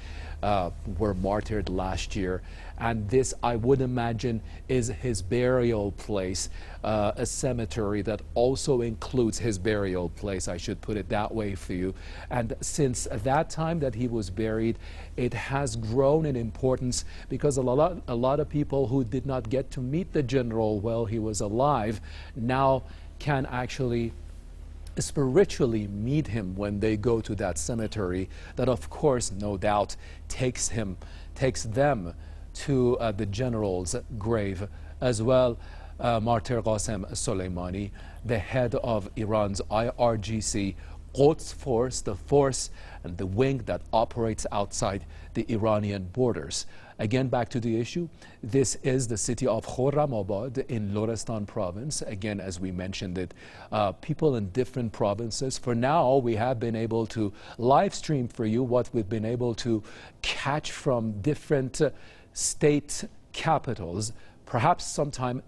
A: were martyred last year, and this, I would imagine, is his burial place, a cemetery that also includes his burial place, I should put it that way for you. And since that time that he was buried, it has grown in importance, because a lot of people who did not get to meet the general while he was alive now can actually spiritually meet him when they go to that cemetery that, of course, no doubt takes them to the general's grave as well. Martyr Qasem Soleimani, the head of Iran's IRGC Quds force, the force and the wing that operates outside the Iranian borders. Again, back to the issue, this is the city of Khorramabad in Lorestan province. Again, as we mentioned it, people in different provinces. For now, we have been able to live stream for you what we've been able to catch from different state capitals. Perhaps sometime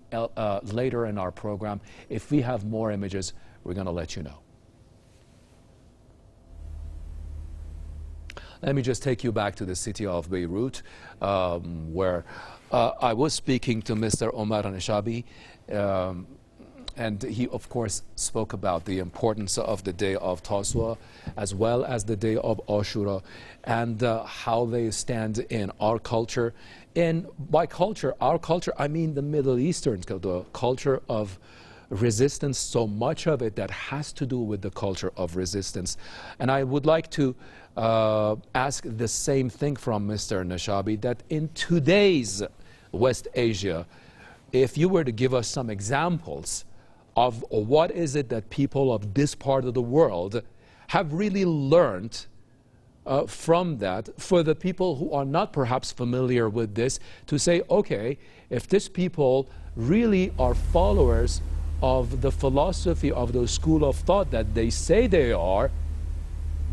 A: later in our program, if we have more images, we're going to let you know. Let me just take you back to the city of Beirut, where I was speaking to Mr. Omar Neshabi, and he, of course, spoke about the importance of the day of Tasu'a, as well as the day of Ashura, and how they stand in our culture. And by culture, our culture, I mean the Middle Eastern, the culture of resistance, so much of it that has to do with the culture of resistance. And I would like to ask the same thing from Mr. Neshabi, that in today's West Asia, if you were to give us some examples of what is it that people of this part of the world have really learned from that, for the people who are not perhaps familiar with this, to say, okay, if these people really are followers of the philosophy of the school of thought that they say they are,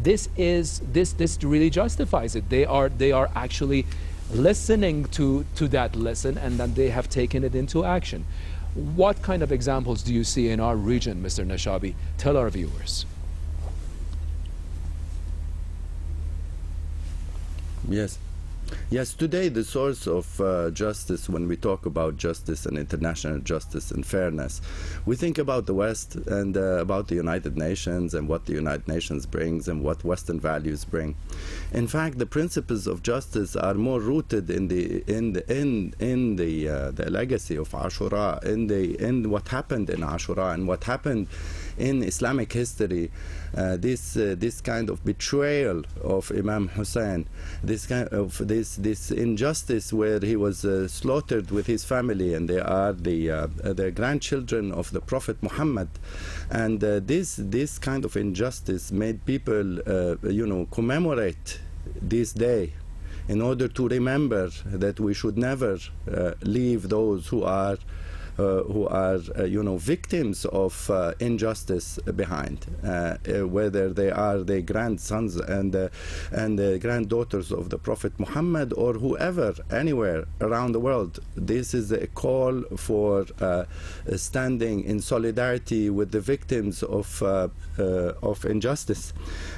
A: this really justifies it. They are actually listening to that lesson, and then they have taken it into action. What kind of examples do you see in our region, Mr. Neshabi? Tell our viewers.
D: Yes. Yes, today the source of justice, when we talk about justice and international justice and fairness, we think about the West and about the United Nations and what the United Nations brings and what Western values bring. In fact, the principles of justice are more rooted in the legacy of Ashura, in what happened in Ashura and what happened in Islamic history. This kind of betrayal of Imam Hussein, this kind of this injustice where he was slaughtered with his family, and they are the grandchildren of the Prophet Muhammad, and this kind of injustice made people commemorate this day in order to remember that we should never leave those who are victims of injustice behind, whether they are the grandsons and the granddaughters of the Prophet Muhammad or whoever, anywhere around the world. This is a call for standing in solidarity with the victims of injustice.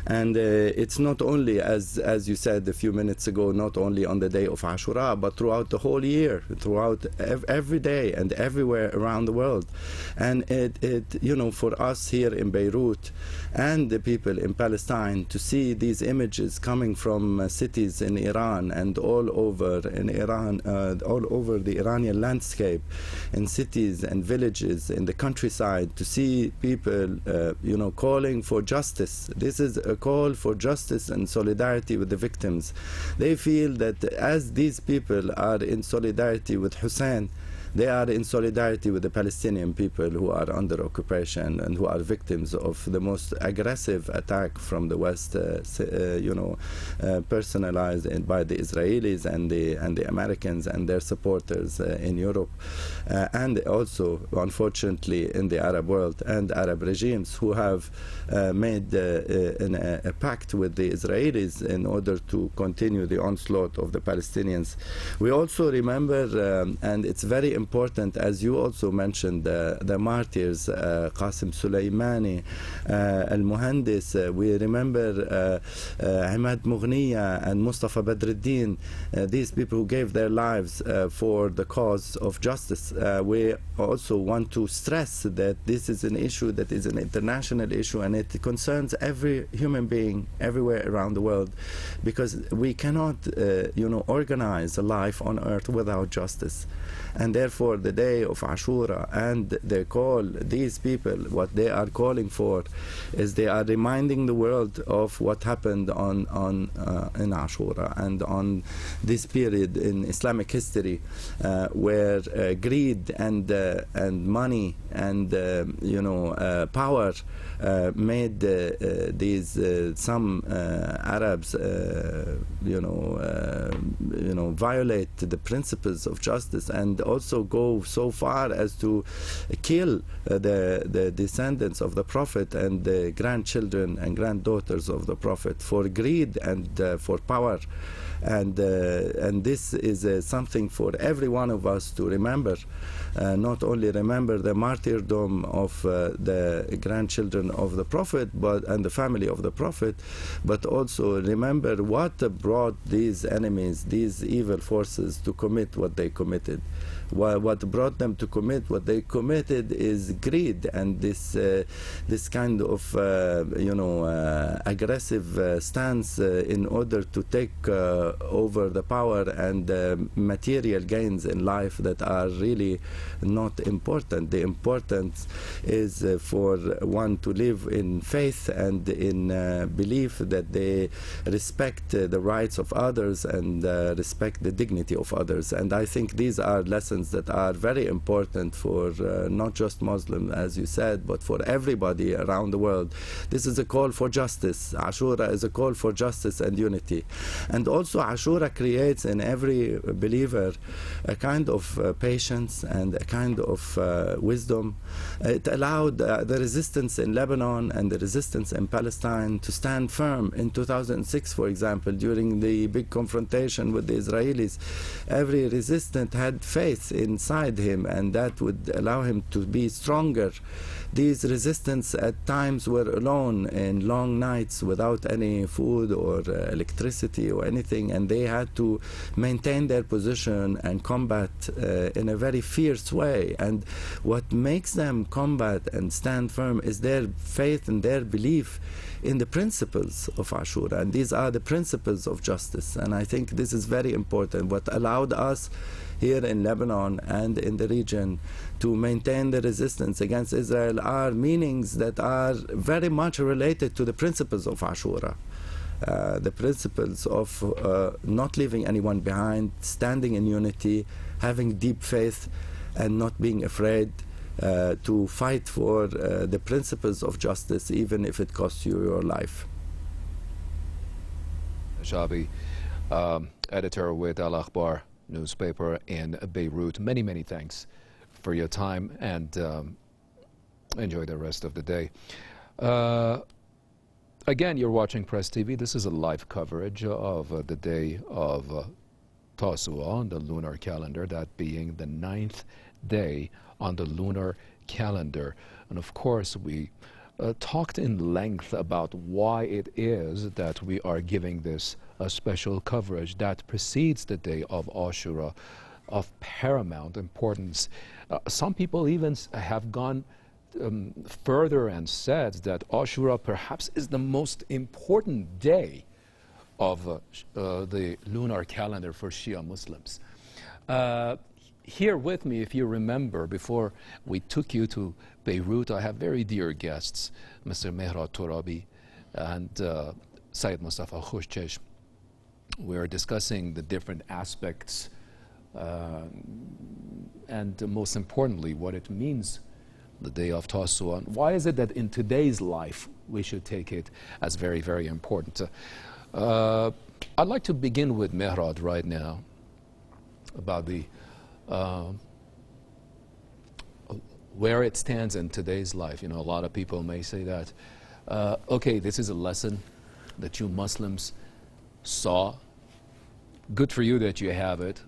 D: And it's not only, as you said a few minutes ago, not only on the day of Ashura, but throughout the whole year, throughout every day and everywhere around the world. And for us here in Beirut and the people in Palestine to see these images coming from cities in Iran and all over the Iranian landscape, in cities and villages in the countryside, to see people calling for justice. This is a call for justice and solidarity with the victims. They feel that as these people are in solidarity with Hussein, they are in solidarity with the Palestinian people who are under occupation and who are victims of the most aggressive attack from the West, personalized by the Israelis and the Americans and their supporters in Europe, and also, unfortunately, in the Arab world and Arab regimes who have made a pact with the Israelis in order to continue the onslaught of the Palestinians. We also remember, and it's very important, as you also mentioned, the martyrs, Qasim Soleimani, Al-Muhandis. We remember Imad Mughniya and Mustafa Badruddin, these people who gave their lives for the cause of justice. We also want to stress that this is an issue that is an international issue, and it concerns every human being everywhere around the world, because we cannot organize a life on earth without justice. And therefore the day of Ashura and their call, these people, what they are calling for is they are reminding the world of what happened in Ashura and on this period in Islamic history, where greed and money and power made these some Arabs violate the principles of justice and also go so far as to kill the descendants of the Prophet and the grandchildren and granddaughters of the Prophet for greed and for power. And this is something for every one of us to remember. Not only remember the martyrdom of the grandchildren of the Prophet and the family of the Prophet, but also remember what brought these enemies, these evil forces, to commit what they committed. What brought them to commit what they committed is greed and this kind of aggressive stance in order to take over the power and material gains in life that are really not important. The importance is for one to live in faith and in belief that they respect the rights of others and respect the dignity of others. And I think these are lessons that are very important for not just Muslims, as you said, but for everybody around the world. This is a call for justice. Ashura is a call for justice and unity. And also Ashura creates in every believer a kind of patience and a kind of wisdom. It allowed the resistance in Lebanon and the resistance in Palestine to stand firm. In 2006, for example, during the big confrontation with the Israelis, every resistant had faith inside him, and that would allow him to be stronger. These resistance at times were alone in long nights without any food or electricity or anything, and they had to maintain their position and combat in a very fierce way. And what makes them combat and stand firm is their faith and their belief in the principles of Ashura, and these are the principles of justice. And I think this is very important. What allowed us here in Lebanon and in the region to maintain the resistance against Israel are meanings that are very much related to the principles of Ashura. The principles of not leaving anyone behind, standing in unity, having deep faith, and not being afraid to fight for the principles of justice, even if it costs you your life.
A: Shabi, editor with Al Akhbar newspaper in Beirut, many, many thanks for your time, and enjoy the rest of the day. Again, you're watching Press TV. This is a live coverage of the day of Tasu'a on the lunar calendar, that being the 9th day on the lunar calendar. And of course, we talked in length about why it is that we are giving this a special coverage that precedes the day of Ashura, of paramount importance. Some people even have gone further and said that Ashura perhaps is the most important day of the lunar calendar for Shia Muslims. Here with me, if you remember, before we took you to Beirut, I have very dear guests, Mr. Mehrad Torabi and Sayyid Mustafa Khushchesh. We are discussing the different aspects and most importantly, what it means, the day of Tasu'a. Why is it that in today's life we should take it as very, very important? I'd like to begin with Mehrad right now about the where it stands in today's life. You know, a lot of people may say that, okay, this is a lesson that you Muslims saw. Good for you that you have it.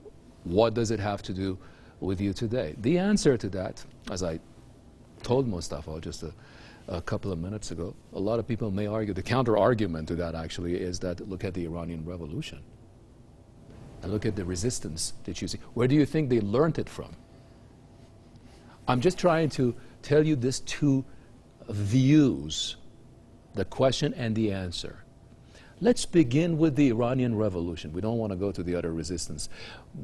A: What does it have to do with you today? The answer to that, as I told Mustafa just a couple of minutes ago, a lot of people may argue, the counter-argument to that actually is that look at the Iranian Revolution. And look at the resistance that you see. Where do you think they learned it from? I'm just trying to tell you these two views, the question and the answer. Let's begin with the Iranian Revolution. We don't want to go to the other resistance.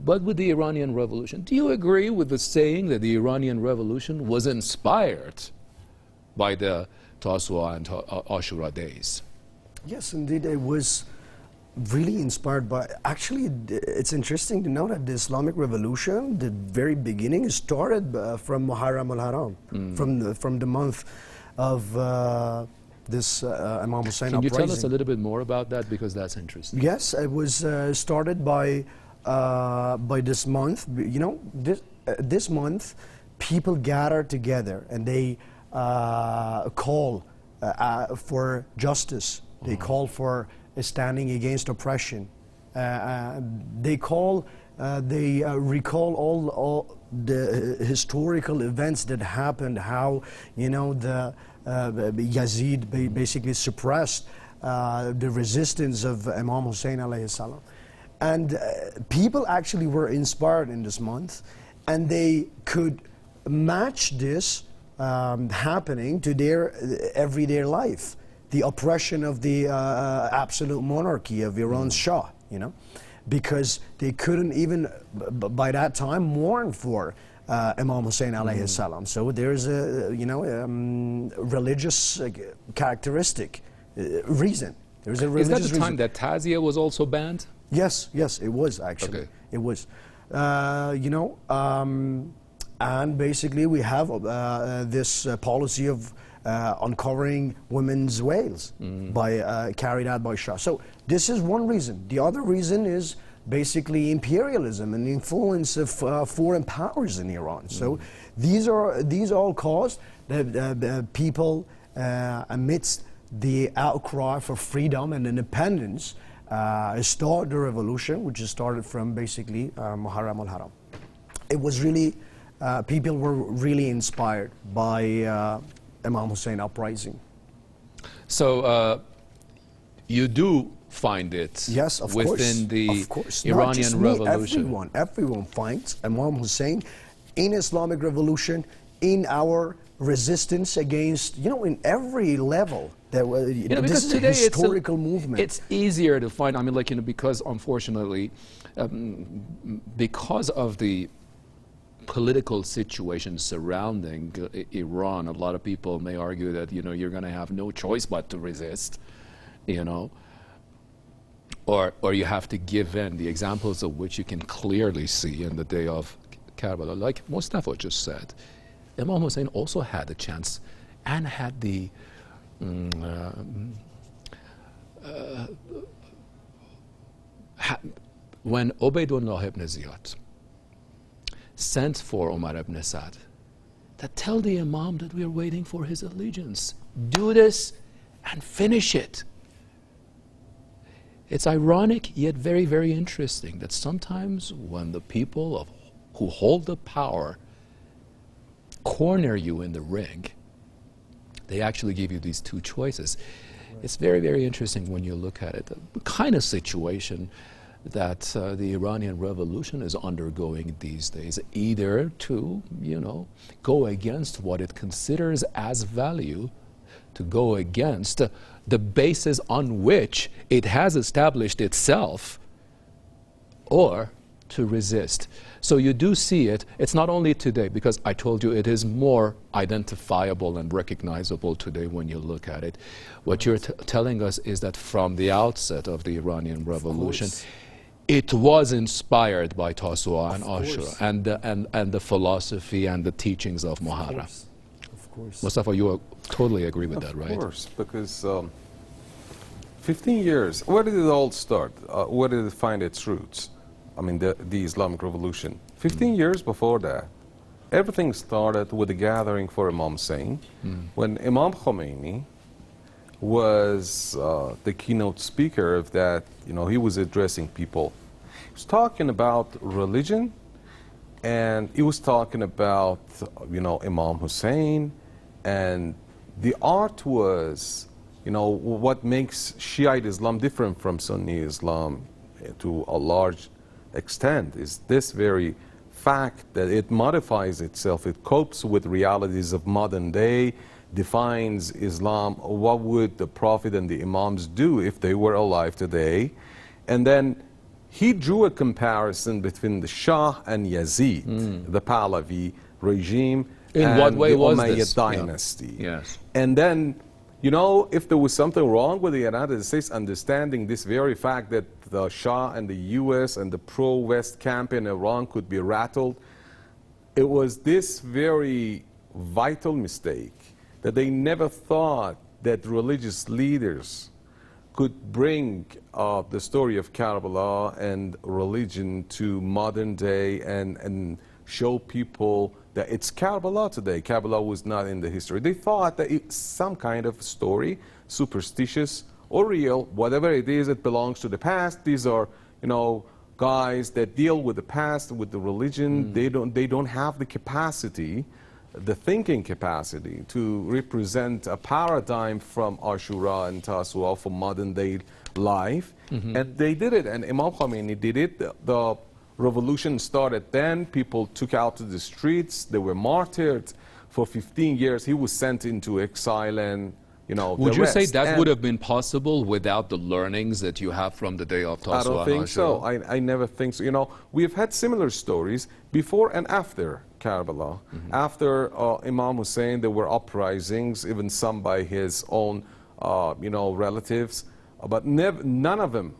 A: But with the Iranian Revolution, do you agree with the saying that the Iranian Revolution was inspired by the Tasu'a and Ashura days?
C: Yes, indeed, it was really inspired by, actually, it's interesting to know that the Islamic Revolution, the very beginning, started from Muharram al-Haram, from the month of this Imam Hussein uprising.
A: Can you tell us a little bit more about that, because that's interesting?
C: Yes, it was started by this month. You know, this month, people gather together and they call for justice. They call for standing against oppression. They recall all the historical events that happened, how, you know, the Yazid basically suppressed the resistance of Imam Hussein alayhi salam. And people actually were inspired in this month, and they could match this happening to their everyday life. The oppression of the absolute monarchy of Iran's Shah, you know, because they couldn't even, by that time, mourn for Imam Hussein alayhi salam. So there's a, you know, religious characteristic reason. There's a religious reason.
A: Is that the time that Tazia was also banned?
C: Yes, yes, it was actually.
A: Okay.
C: It was. You know, and basically we have this policy of uncovering women's veils by carried out by Shah. So this is one reason. The other reason is basically imperialism and the influence of foreign powers in Iran. So these all caused the people amidst the outcry for freedom and independence start the revolution, which started from basically Muharram al-Haram. it was really, people were really inspired by Imam Hussein uprising.
A: So you do find it
C: Yes, of
A: within the
C: of course. Not
A: Iranian
C: just me,
A: Revolution.
C: everyone finds Imam Hussein in Islamic Revolution, in our resistance against, in every level. That
A: Because
C: this is a
A: today
C: historical movement.
A: It's easier to find. I mean, like, because unfortunately, because of the political situation surrounding Iran, a lot of people may argue that you're going to have no choice but to resist, or you have to give in. The examples of which you can clearly see in the day of Karbala, like Mustafa just said, Imam Hussein also had a chance and had the when Ubaydullah ibn Ziyad sent for Umar ibn Sa'd, that tell the Imam that we are waiting for his allegiance. Do this and finish it. It's ironic yet very, very interesting that sometimes when the people who hold the power corner you in the ring, they actually give you these two choices. Right. It's very, very interesting when you look at it. The kind of situation that the Iranian Revolution is undergoing these days, either to, go against what it considers as value, to go against the basis on which it has established itself, or to resist. So you do see it. It's not only today, because I told you it is more identifiable and recognizable today when you look at it. What you're telling us is that from the outset of the Iranian Revolution, it was inspired by Tasu'a and Ashura and the philosophy and the teachings of Muharram.
C: Of course.
A: Mustafa, you totally agree with that, right?
B: Of course, because 15 years, where did it all start? Where did it find its roots? I mean, the Islamic Revolution. 15 years before that, everything started with a gathering for Imam Hussein, when Imam Khomeini was the keynote speaker of that. He was addressing people. He was talking about religion, and he was talking about, Imam Hussein, and the art was, what makes Shiite Islam different from Sunni Islam to a large extent is this very fact that it modifies itself, it copes with realities of modern day, defines Islam. What would the Prophet and the Imams do if they were alive today? And then he drew a comparison between the Shah and Yazid, the Pahlavi regime,
A: in what way was
B: the Umayyad
A: this
B: dynasty.
A: Yeah. Yes.
B: And then, if there was something wrong with the United States, understanding this very fact that the Shah and the US and the pro-West camp in Iran could be rattled, it was this very vital mistake that they never thought that religious leaders could bring the story of Karbala and religion to modern day and show people that it's Karbala today. Karbala was not in the history. They thought that it's some kind of story, superstitious or real, whatever it is, it belongs to the past. These are, guys that deal with the past, with the religion. They don't have the capacity, the thinking capacity to represent a paradigm from Ashura and Tasu'a for modern day life. And they did it, and Imam Khomeini did it. The revolution started then. People took out to the streets. They were martyred. For 15 years, he was sent into exile, and
A: would you say that would have been possible without the learnings that you have from the day of Tasu'a?
B: I don't think so. I never think so. We've had similar stories before and after Karbala. After Imam Hussein, there were uprisings, even some by his own, relatives. But none of them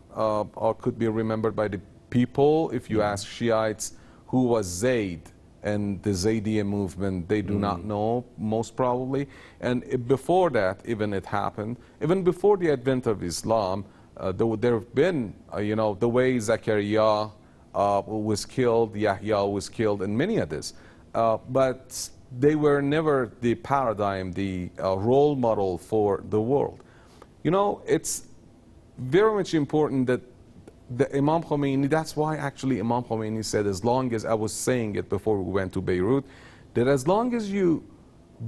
B: could be remembered by the people. If you ask Shiites who was Zayd and the Zaydiyya movement, they do not know, most probably. And before that, even it happened, even before the advent of Islam, there have been, the way Zakaria was killed, Yahya was killed, and many others. But they were never the paradigm, the role model for the world. It's very much important that the Imam Khomeini, that's why actually Imam Khomeini said, as long as, I was saying it before we went to Beirut, that as long as you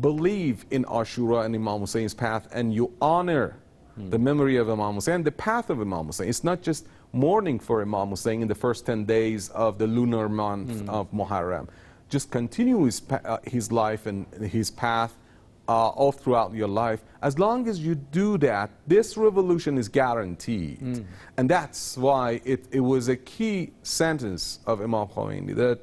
B: believe in Ashura and Imam Hussein's path and you honor the memory of Imam Hussein, the path of Imam Hussein, it's not just mourning for Imam Hussein in the first 10 days of the lunar month of Muharram. Just continue his life and his path all throughout your life. As long as you do that, this revolution is guaranteed. And that's why it was a key sentence of Imam Khomeini, that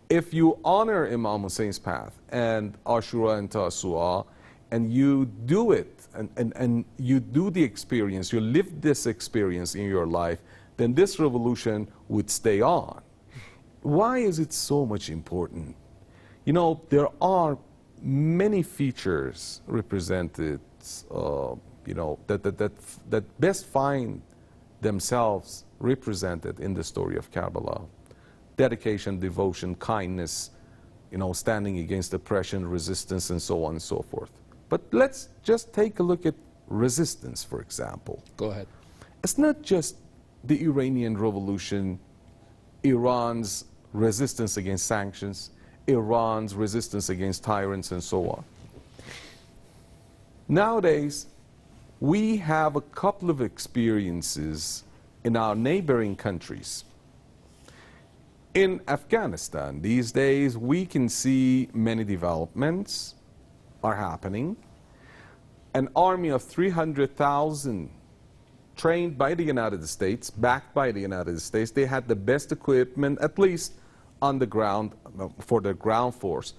B: if you honor Imam Hussein's path and Ashura and Tasu'a, and you do it, and you do the experience, you live this experience in your life, then this revolution would stay on. Why is it so much important? You know, there are many features represented, you know, that best find themselves represented in the story of Karbala. Dedication, devotion, kindness, you know, standing against oppression, resistance, and so on and so forth. But let's just take a look at resistance, for example.
A: Go ahead.
B: It's not just the Iranian Revolution, Iran's resistance against sanctions, Iran's resistance against tyrants, and so on. Nowadays, we have a couple of experiences in our neighboring countries. In Afghanistan, these days, we can see many developments are happening. An army of 300,000 trained by the United States, backed by the United States. They had the best equipment, at least on the ground, for the ground force,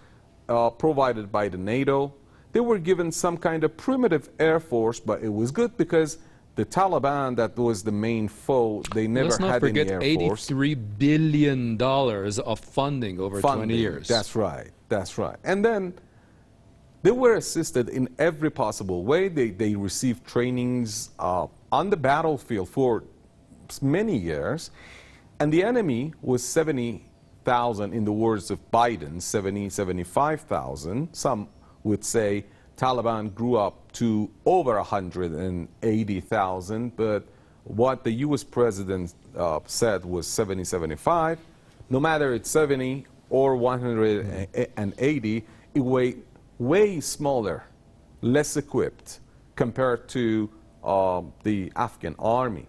B: provided by the NATO. They were given some kind of primitive air force, but it was good because the Taliban, that was the main foe, they never had any air force.
A: $83 billion of funding over 20 years.
B: That's right, that's right. And then they were assisted in every possible way. They received trainings on the battlefield for many years. And the enemy was 70,000, in the words of Biden, 75,000. Some would say Taliban grew up to over 180,000, but what the U.S. president said was 75. No matter it's 70 or 180, it way smaller, less equipped compared to the Afghan army.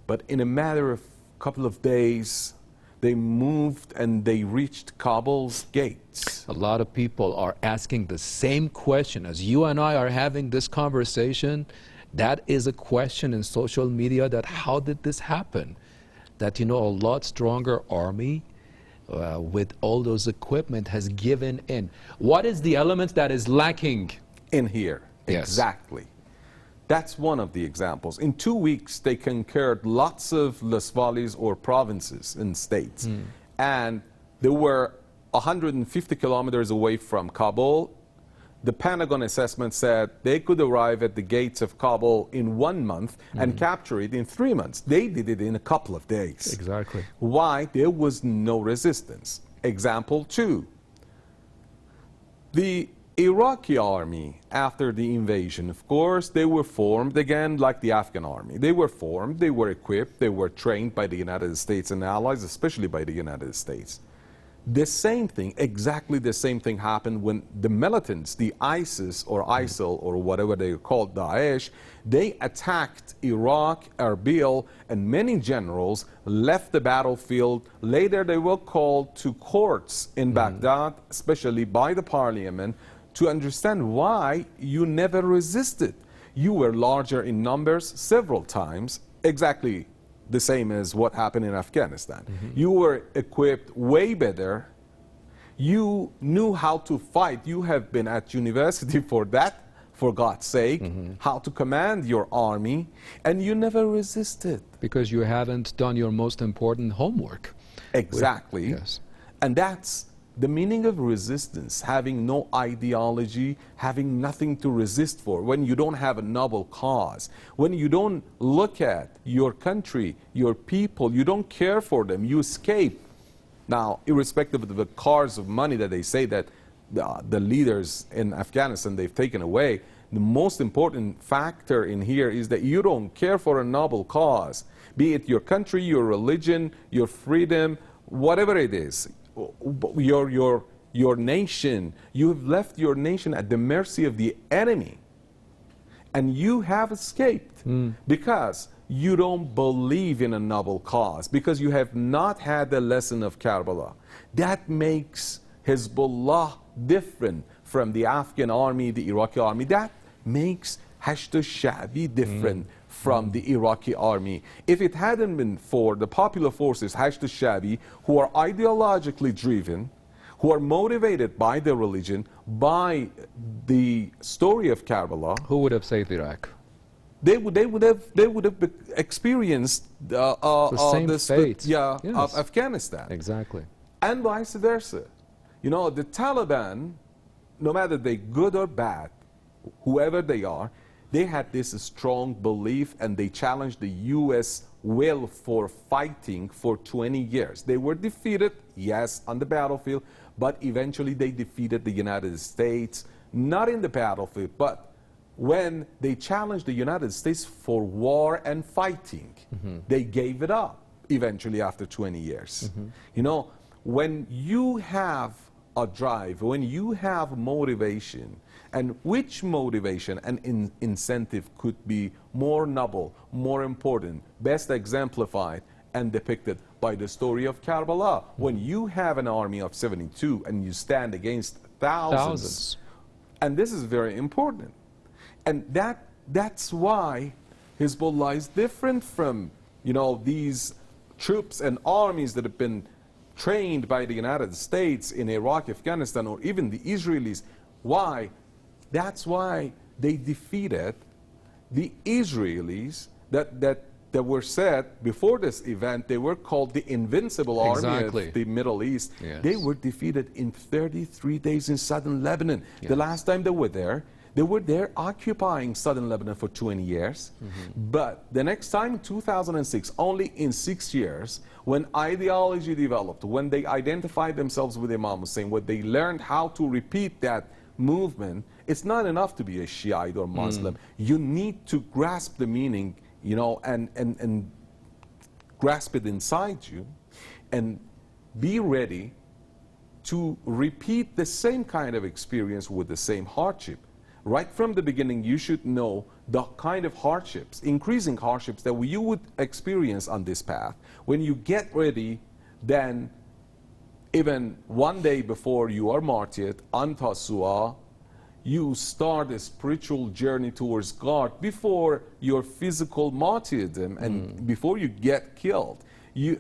B: But in a matter of a couple of days, they moved and they reached Kabul's gates.
A: A lot of people are asking the same question as you and I are having this conversation. That is a question in social media, that how did this happen? That, you know, a lot stronger army with all those equipment has given in. What is the element that is lacking?
B: In here,
A: yes.
B: Exactly. That's one of the examples. In 2 weeks, they conquered lots of lasvalis or provinces in states. And they were 150 kilometers away from Kabul. The Pentagon assessment said they could arrive at the gates of Kabul in 1 month and capture it in 3 months. They did it in a couple of days.
A: Exactly.
B: Why? There was no resistance. Example 2. The Iraqi army, after the invasion, of course, they were formed again like the Afghan army. They were formed, they were equipped, they were trained by the United States and allies, especially by the United States. The same thing, exactly the same thing happened when the militants, the ISIS or ISIL or whatever they are called, Daesh, they attacked Iraq, Erbil, and many generals left the battlefield. Later they were called to courts in Baghdad, especially by the parliament, to understand why you never resisted. You were larger in numbers several times, exactly the same as what happened in Afghanistan. You were equipped way better. You knew how to fight. You have been at university for that, for God's sake, how to command your army, and you never resisted.
A: Because you haven't done your most important homework.
B: Exactly.
A: Yes.
B: And that's the meaning of resistance, having no ideology, having nothing to resist for, when you don't have a noble cause, when you don't look at your country, your people, you don't care for them, you escape. Now, irrespective of the cars of money that they say that the leaders in Afghanistan, they've taken away, the most important factor in here is that you don't care for a noble cause, be it your country, your religion, your freedom, whatever it is, your nation. You have left your nation at the mercy of the enemy, and you have escaped because you don't believe in a noble cause, because you have not had the lesson of Karbala. That makes Hezbollah different from the Afghan army, the Iraqi army. That makes Hashd al-Sha'bi different from the Iraqi army. If it hadn't been for the popular forces, Hashd al-Sha'bi, who are ideologically driven, who are motivated by their religion, by the story of Karbala,
A: Who would have saved Iraq?
B: they would have experienced
A: The same fate.
B: of
A: Yes.
B: Afghanistan,
A: Exactly.
B: and vice versa. You know, the Taliban, no matter they good or bad, whoever they are, they had this strong belief, and they challenged the U.S. will for fighting for 20 years. They were defeated, yes, on the battlefield, but eventually they defeated the United States, not in the battlefield, but when they challenged the United States for war and fighting, they gave it up eventually after 20 years. You know, when you have a drive, when you have motivation, and which motivation and incentive could be more noble, more important, best exemplified and depicted by the story of Karbala? When you have an army of 72 and you stand against thousands. And this is very important. And that's why Hezbollah is different from, you know, these troops and armies that have been trained by the United States in Iraq, Afghanistan, or even the Israelis. Why? That's why they defeated the Israelis that were said before this event. They were called the invincible army of the Middle East.
A: Yes.
B: They were defeated in 33 days in southern Lebanon. The last time they were there occupying southern Lebanon for 20 years. But the next time, in 2006, only in 6 years, when ideology developed, when they identified themselves with Imam Hussein, when they learned how to repeat that movement, it's not enough to be a Shiite or Muslim. You need to grasp the meaning, you know, and grasp it inside you, and be ready to repeat the same kind of experience with the same hardship. Right from the beginning, you should know the kind of hardships, increasing hardships that you would experience on this path. When you get ready, then even one day before you are martyred on Tasu'a, you start a spiritual journey towards God before your physical martyrdom and before you get killed.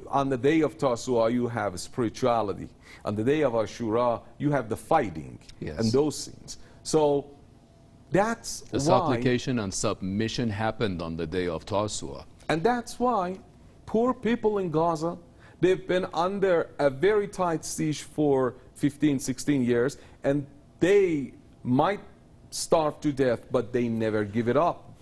B: On the day of Tasu'a, you have spirituality. On the day of Ashura, you have the fighting and those scenes. So that's
A: the supplication and submission happened on the day of Tasu'a.
B: And that's why poor people in Gaza, they've been under a very tight siege for 15, 16 years, and they might starve to death, but they never give it up.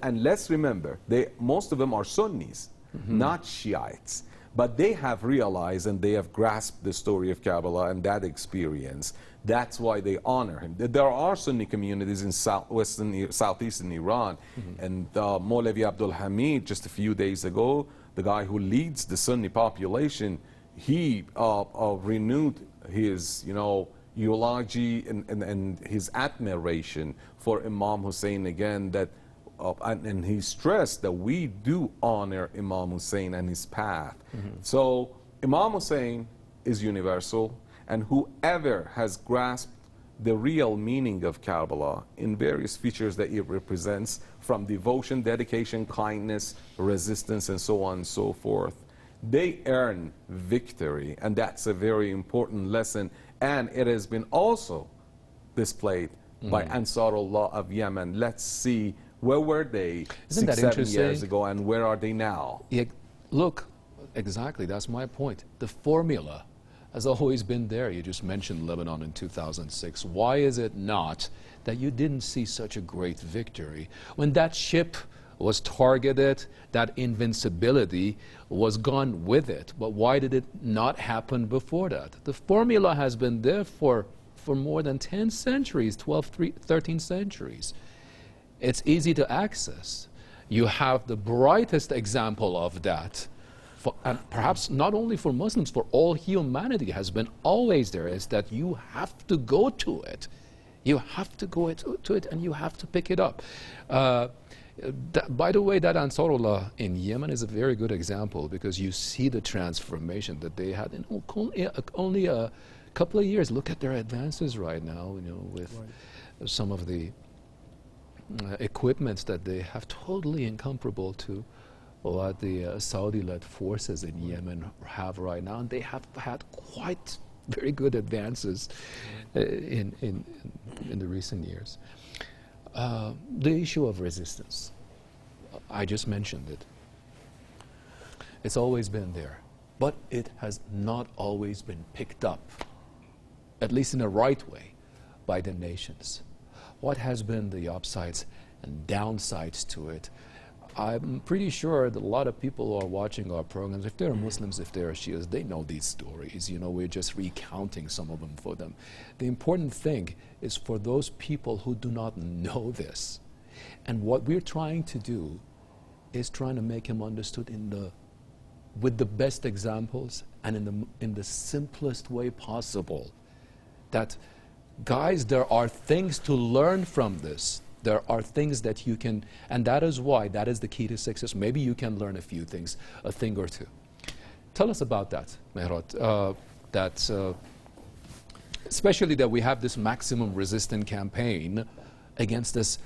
B: And let's remember, most of them are Sunnis, not Shiites. But they have realized and they have grasped the story of Karbala and that experience. That's why they honor him. There are Sunni communities in southeastern Iran. And Mawlavi Abdul Hamid, just a few days ago, the guy who leads the Sunni population, he renewed his, eulogy and his admiration for Imam Hussein again, that and he stressed that we do honor Imam Hussein and his path. So Imam Hussein is universal, and whoever has grasped the real meaning of Karbala in various features that it represents, from devotion, dedication, kindness, resistance, and so on and so forth, they earn victory. And that's a very important lesson. And it has been also displayed by Ansarullah of Yemen. Let's see, where were they 6-7 years ago, and where are they now?
A: Yeah, look, exactly, that's my point. The formula has always been there. You just mentioned Lebanon in 2006. Why is it not that you didn't see such a great victory? When that ship was targeted, that invincibility was gone with it. But why did it not happen before that? The formula has been there for more than 10 centuries, 12, 13 centuries. It's easy to access. You have the brightest example of that, and perhaps not only for Muslims, for all humanity has been always there, is that you have to go to it. You have to go to it and you have to pick it up. By the way, that Ansarullah in Yemen is a very good example, because you see the transformation that they had in only a couple of years. Look at their advances right now, with some of the equipments that they have, totally incomparable to what the Saudi-led forces in Yemen have right now. And they have had quite very good advances in the recent years. The issue of resistance, I just mentioned it. It's always been there, but it has not always been picked up, at least in a right way, by the nations. What has been the upsides and downsides to it? I'm pretty sure that a lot of people who are watching our programs, if they're Muslims, if they're Shias, they know these stories. We're just recounting some of them for them. The important thing is for those people who do not know this. And what we're trying to do is trying to make him understood with the best examples and in the simplest way possible. That, guys, there are things to learn from this. There are things that you can, and that is why, that is the key to success. Maybe you can learn a few things, a thing or two. Tell us about that, Mehrat, especially that we have this maximum resistance campaign against this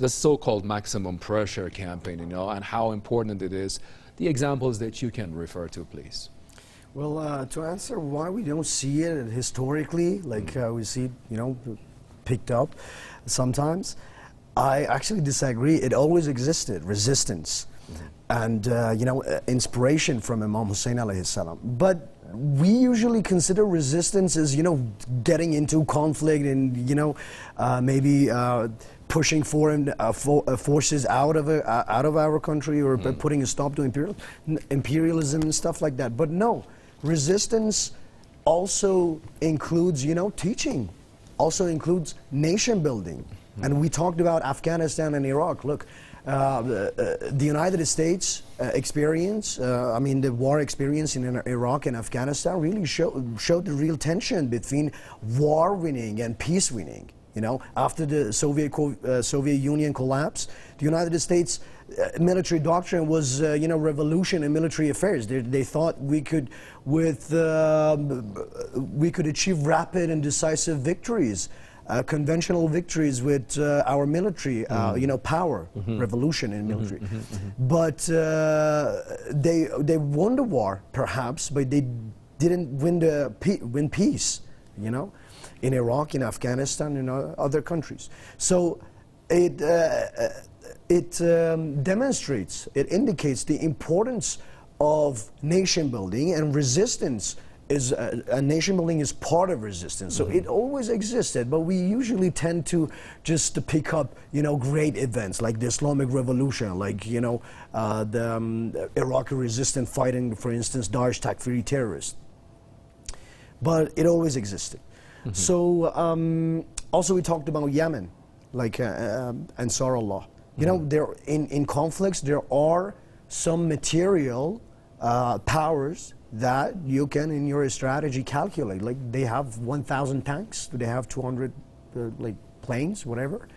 A: so-called maximum pressure campaign, and how important it is. The examples that you can refer to, please.
C: Well, to answer why we don't see it historically, like we see, picked up sometimes, I actually disagree. It always existed, resistance, and inspiration from Imam Hussein alayhi salam. But we usually consider resistance as getting into conflict and maybe pushing foreign forces out of our country, or putting a stop to imperialism and stuff like that. But no, resistance also includes teaching, also includes nation building. And we talked about Afghanistan and Iraq. Look, the United States experience, the war experience in Iraq and Afghanistan really showed the real tension between war winning and peace winning. After the Soviet Union collapse, the United States military doctrine was, revolution in military affairs. They thought we could achieve rapid and decisive victories, conventional victories with our military, power, revolution in military. But they won the war, perhaps, but they didn't win peace, in Iraq, in Afghanistan, in other countries. So it demonstrates, it indicates the importance of nation building, and resistance is nation building is part of resistance. So it always existed, but we usually tend to just pick up great events like the Islamic Revolution, like the Iraqi resistance fighting, for instance, Daesh Takfiri terrorists. But it always existed. So also we talked about Yemen, like Ansarullah. There in conflicts there are some material powers that you can, in your strategy, calculate. Like they have 1,000 tanks, they have 200 planes, whatever.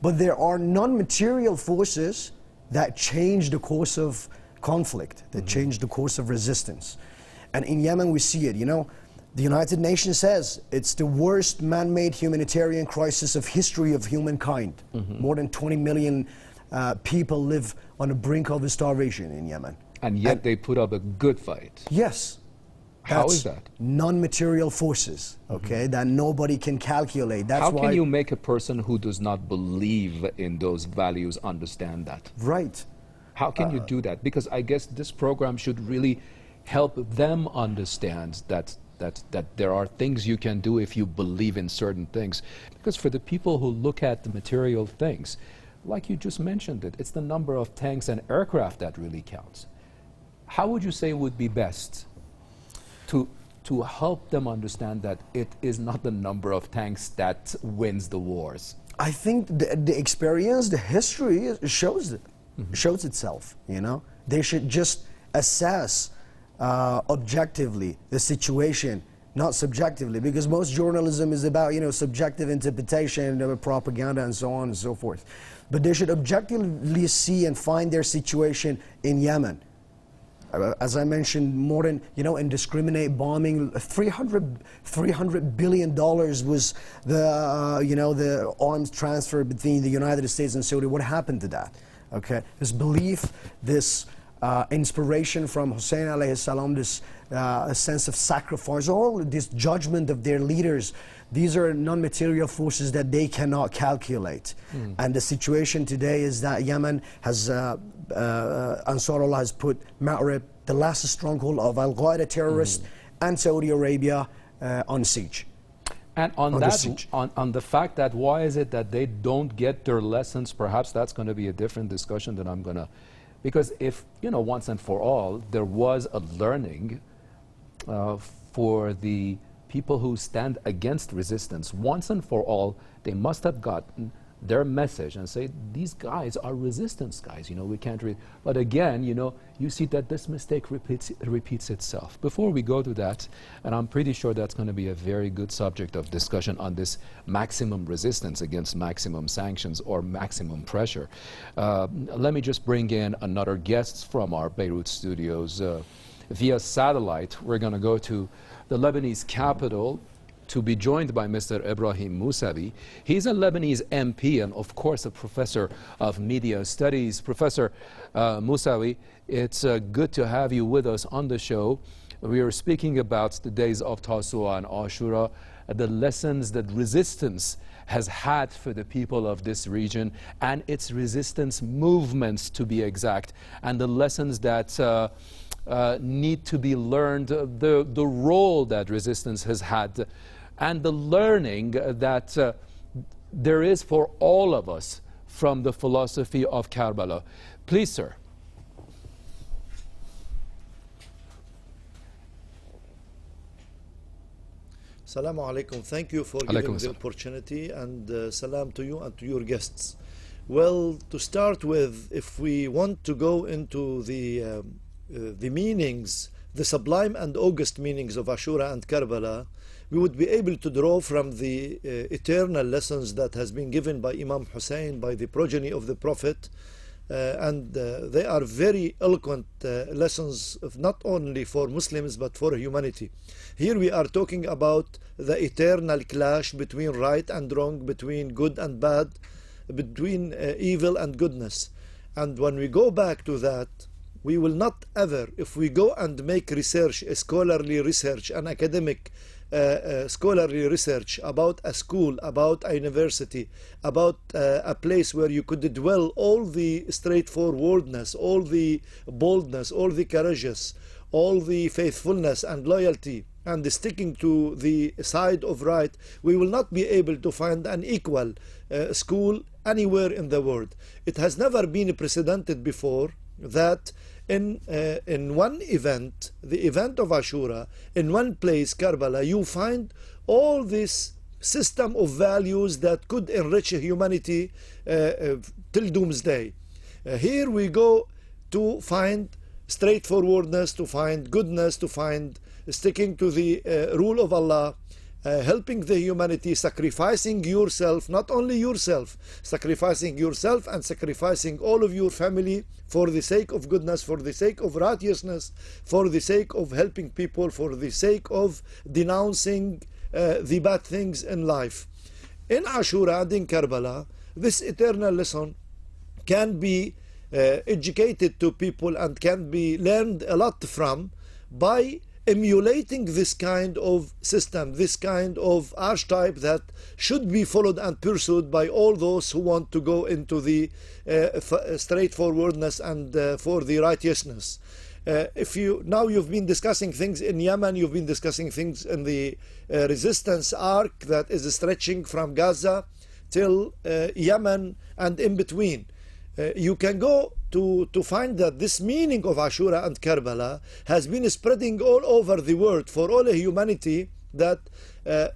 C: But there are non-material forces that change the course of conflict, that change the course of resistance. And in Yemen we see it. The United Nations says it's the worst man-made humanitarian crisis of history of humankind. More than 20 million people live on the brink of starvation in Yemen.
A: And yet they put up a good fight.
C: Yes.
A: How is that?
C: Non-material forces, okay, that nobody can calculate. That's
A: How
C: why
A: can you make a person who does not believe in those values understand that?
C: Right.
A: How can you do that? Because I guess this program should really help them understand that there are things you can do if you believe in certain things. Because for the people who look at the material things, like you just mentioned it's the number of tanks and aircraft that really counts. How would you say would be best to help them understand that it is not the number of tanks that wins the wars?
C: I think the experience, the history shows it, shows itself. You know, they should just assess objectively the situation, not subjectively, because most journalism is about, you know, subjective interpretation of propaganda and so on and so forth. But they should objectively see and find their situation in Yemen. As I mentioned, more than, you know, indiscriminate bombing, $300 billion was the, you know, the arms transfer between the United States and Saudi. What happened to that? Okay, this belief, this inspiration from Hussein alayhi salam, this sense of sacrifice, all this judgment of their leaders, these are non-material forces that they cannot calculate. And the situation today is that Yemen has, Ansarullah has put Ma'rib, the last stronghold of Al-Qaeda terrorists, and Saudi Arabia on siege.
A: And on that, on the fact that why is it that they don't get their lessons, perhaps that's going to be a different discussion that I'm going to, because if, you know, once and for all, there was a learning for the people who stand against resistance, once and for all, they must have gotten their message and say, these guys are resistance guys, you know, we can't read. But again, you know, you see that this mistake repeats itself. Before we go to that, and I'm pretty sure that's going to be a very good subject of discussion on this maximum resistance against maximum sanctions or maximum pressure. Let me just bring in another guest from our Beirut studios. Via satellite, we're going to go to the Lebanese capital to be joined by Mr. Ibrahim Musavi. He's a Lebanese MP and, of course, a professor of media studies. Professor Musavi, it's good to have you with us on the show. We are speaking about the days of Tasu'a and Ashura, the lessons that resistance has had for the people of this region and its resistance movements, to be exact, and the lessons that need to be learned, the role that resistance has had, and the learning that there is for all of us from the philosophy of Karbala. Please, sir.
E: Assalamu alaikum. Thank you for giving the opportunity, and salam to you and to your guests. Well, to start with, if we want to go into the meanings, the sublime and august meanings of Ashura and Karbala, we would be able to draw from the eternal lessons that has been given by Imam Hussein, by the progeny of the Prophet, and they are very eloquent lessons of not only for Muslims but for humanity. Here we are talking about the eternal clash between right and wrong, between good and bad, between evil and goodness. And when we go back to that, we will not ever, if we go and make research, a scholarly research, an academic scholarly research about a school, about a university, about a place where you could dwell all the straightforwardness, all the boldness, all the courageous, all the faithfulness and loyalty, and sticking to the side of right, we will not be able to find an equal school anywhere in the world. It has never been precedented before that in one event, the event of Ashura, in one place, Karbala, you find all this system of values that could enrich humanity till doomsday. Here we go to find straightforwardness, to find goodness, to find sticking to the rule of Allah, helping the humanity, sacrificing yourself, not only yourself, sacrificing yourself and sacrificing all of your family for the sake of goodness, for the sake of righteousness, for the sake of helping people, for the sake of denouncing the bad things in life. In Ashura and in Karbala, this eternal lesson can be educated to people and can be learned a lot from by emulating this kind of system, this kind of archetype that should be followed and pursued by all those who want to go into the straightforwardness and for the righteousness. You've been discussing things in Yemen, you've been discussing things in the resistance arc that is stretching from Gaza till Yemen and in between. You can go to find that this meaning of Ashura and Karbala has been spreading all over the world for all humanity that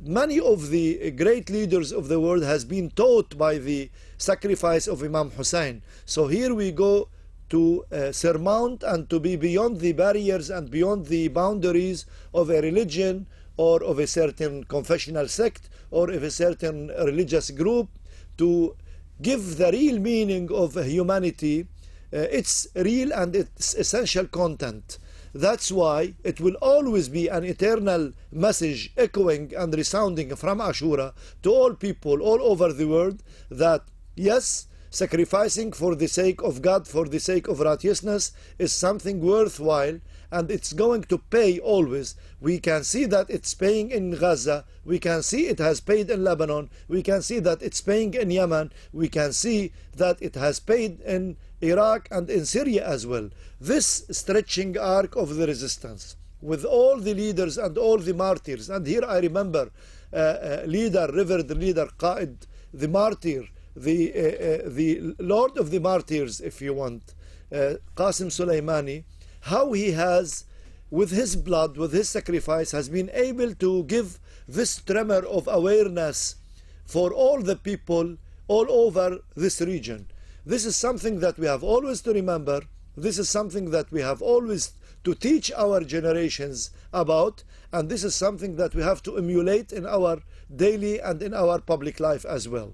E: many of the great leaders of the world has been taught by the sacrifice of Imam Hussein. So here we go to surmount and to be beyond the barriers and beyond the boundaries of a religion or of a certain confessional sect or of a certain religious group, to give the real meaning of humanity its real and its essential content. That's why it will always be an eternal message echoing and resounding from Ashura to all people all over the world that yes, sacrificing for the sake of God, for the sake of righteousness is something worthwhile, and it's going to pay always. We can see that it's paying in Gaza, we can see it has paid in Lebanon, we can see that it's paying in Yemen, we can see that it has paid in Iraq and in Syria as well. This stretching arc of the resistance with all the leaders and all the martyrs, and here I remember revered leader Qaid, the martyr, the Lord of the martyrs, if you want, Qasim Soleimani, how he has, with his blood, with his sacrifice, has been able to give this tremor of awareness for all the people all over this region. This is something that we have always to remember. This is something that we have always to teach our generations about, and this is something that we have to emulate in our daily and in our public life as well.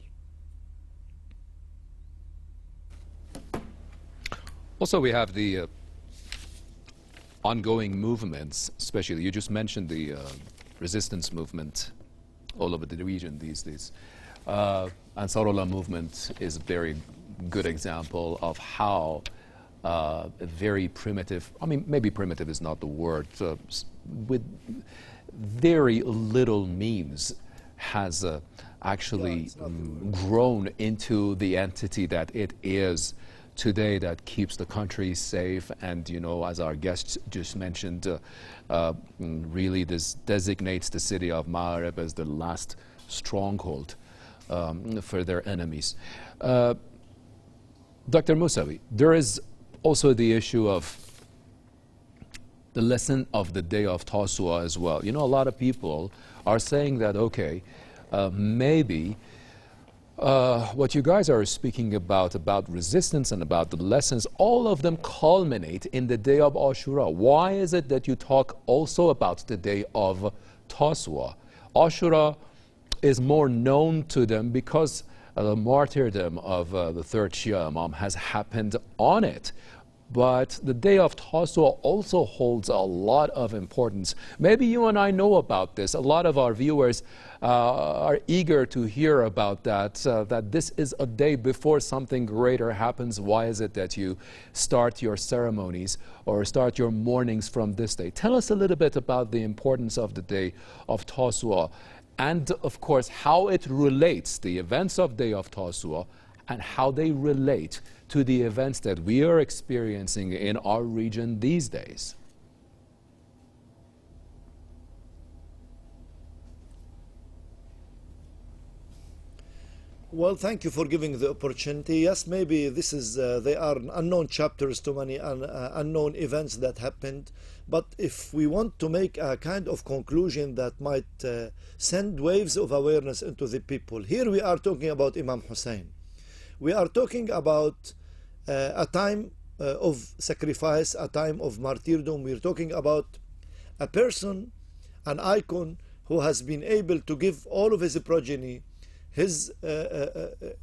A: Also, we have the ongoing movements, especially you just mentioned the resistance movement all over the region these days. Ansarullah movement is a very good example of how a very primitive, I mean, maybe primitive is not the word, with very little means has actually grown into the entity that it is today, that keeps the country safe. And, you know, as our guest just mentioned, really this designates the city of Ma'arib as the last stronghold for their enemies. Dr. Musawi, there is also the issue of the lesson of the day of Tasu'a as well. You know, a lot of people are saying that, okay, maybe what you guys are speaking about resistance and about the lessons, all of them culminate in the day of Ashura. Why is it that you talk also about the day of Tasu'a? Ashura is more known to them because the martyrdom of the third Shia Imam has happened on it. But the day of Tasu'a also holds a lot of importance. Maybe you and I know about this. A lot of our viewers are eager to hear about that, that this is a day before something greater happens. Why is it that you start your ceremonies or start your mornings from this day? Tell us a little bit about the importance of the day of Tasu'a, and of course how it relates, the events of day of Tasu'a, and how they relate to the events that we are experiencing in our region these days.
E: Well, thank you for giving the opportunity. Yes, maybe this is, they are unknown chapters to many unknown events that happened. But if we want to make a kind of conclusion that might send waves of awareness into the people, here we are talking about Imam Hussein. We are talking about a time of sacrifice, a time of martyrdom. We're talking about a person, an icon, who has been able to give all of his progeny,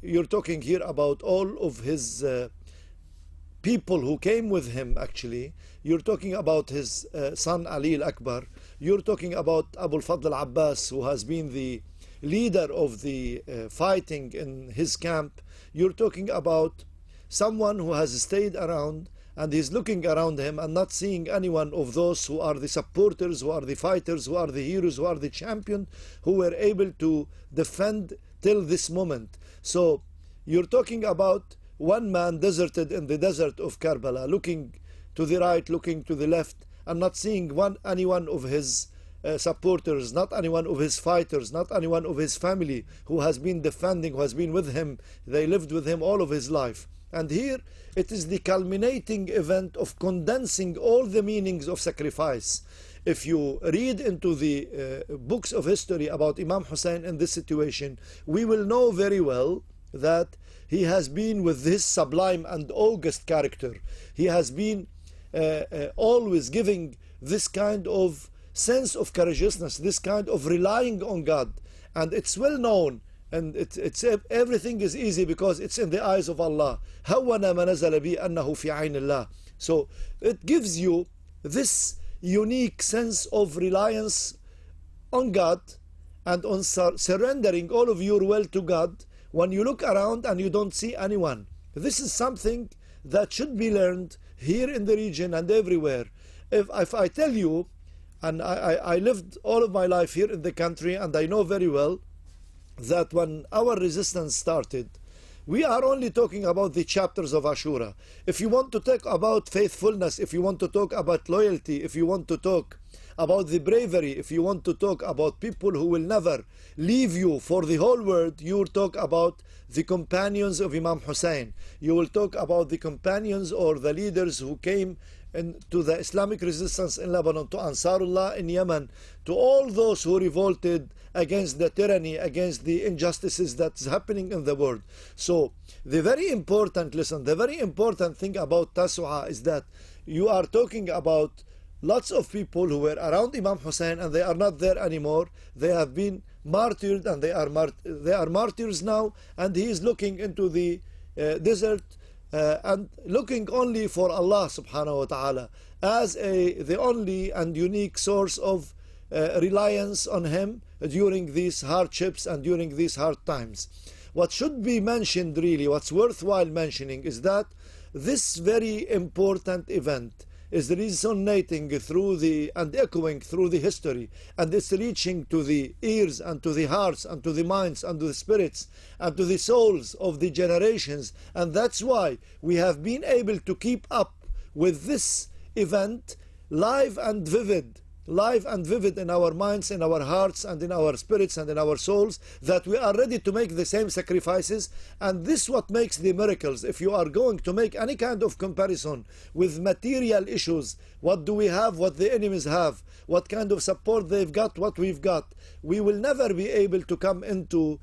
E: you're talking here about all of his people who came with him, actually. You're talking about his son Ali al-Akbar. You're talking about Abu al-Fadl al-Abbas, who has been the leader of the fighting in his camp. You're talking about someone who has stayed around and he's looking around him and not seeing any one of those who are the supporters, who are the fighters, who are the heroes, who are the champion, who were able to defend till this moment. So you're talking about one man deserted in the desert of Karbala, looking to the right, looking to the left, and not seeing any one of his supporters, not any one of his fighters, not any one of his family who has been defending, who has been with him. They lived with him all of his life. And here it is the culminating event of condensing all the meanings of sacrifice if you read into the books of history about Imam Hussein in this situation, we will know very well that he has been with his sublime and august character. He has been always giving this kind of sense of courageousness, this kind of relying on God. And it's well known, and everything is easy because it's in the eyes of Allah. هَوَّنَ مَا نَزَلَ بِي أَنَّهُ فِي عَيْنِ اللَّهِ. So it gives you this unique sense of reliance on God and on surrendering all of your will to God when you look around and you don't see anyone. This is something that should be learned here in the region and everywhere. If I tell you, and I lived all of my life here in the country, and I know very well that when our resistance started, we are only talking about the chapters of Ashura. If you want to talk about faithfulness, if you want to talk about loyalty, if you want to talk about the bravery, if you want to talk about people who will never leave you for the whole world, you will talk about the companions of Imam Hussein. You will talk about the companions or the leaders who came to the Islamic resistance in Lebanon, to Ansarullah in Yemen, to all those who revolted against the tyranny, against the injustices that's happening in the world. So the very important the very important thing about Tasu'a is that you are talking about lots of people who were around Imam Hussein and they are not there anymore. They have been martyred and they are martyrs now, and he is looking into the desert and looking only for Allah subhanahu wa ta'ala as the only and unique source of reliance on him during these hardships and during these hard times. What should be mentioned, really, what's worthwhile mentioning, is that this very important event is resonating through and echoing through the history, and it's reaching to the ears and to the hearts and to the minds and to the spirits and to the souls of the generations. And that's why we have been able to keep up with this event live and vivid in our minds, in our hearts, and in our spirits and in our souls, that we are ready to make the same sacrifices. And this is what makes the miracles. If you are going to make any kind of comparison with material issues, what do we have, what the enemies have, what kind of support they've got, what we've got, we will never be able to come into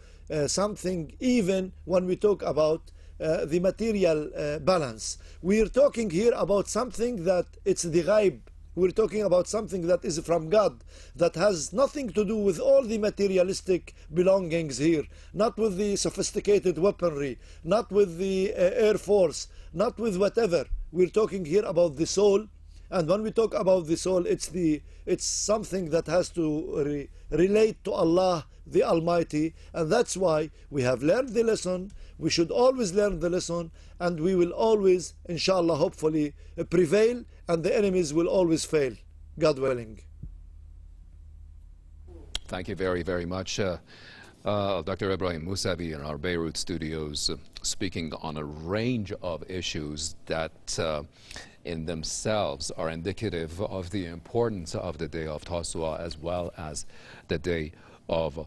E: something even when we talk about the material balance. We're talking here about something that it's the ghaib. We're talking about something that is from God, that has nothing to do with all the materialistic belongings here, not with the sophisticated weaponry, not with the air force, not with whatever. We're talking here about the soul, and when we talk about the soul, it's something that has to relate to Allah the Almighty, and that's why we have learned the lesson. We should always learn the lesson, and we will always, inshallah, hopefully prevail, and the enemies will always fail, God willing.
A: Thank you very, very much. Dr. Ibrahim Musavi in our Beirut studios, speaking on a range of issues that in themselves are indicative of the importance of the day of Tasu'a, as well as the day of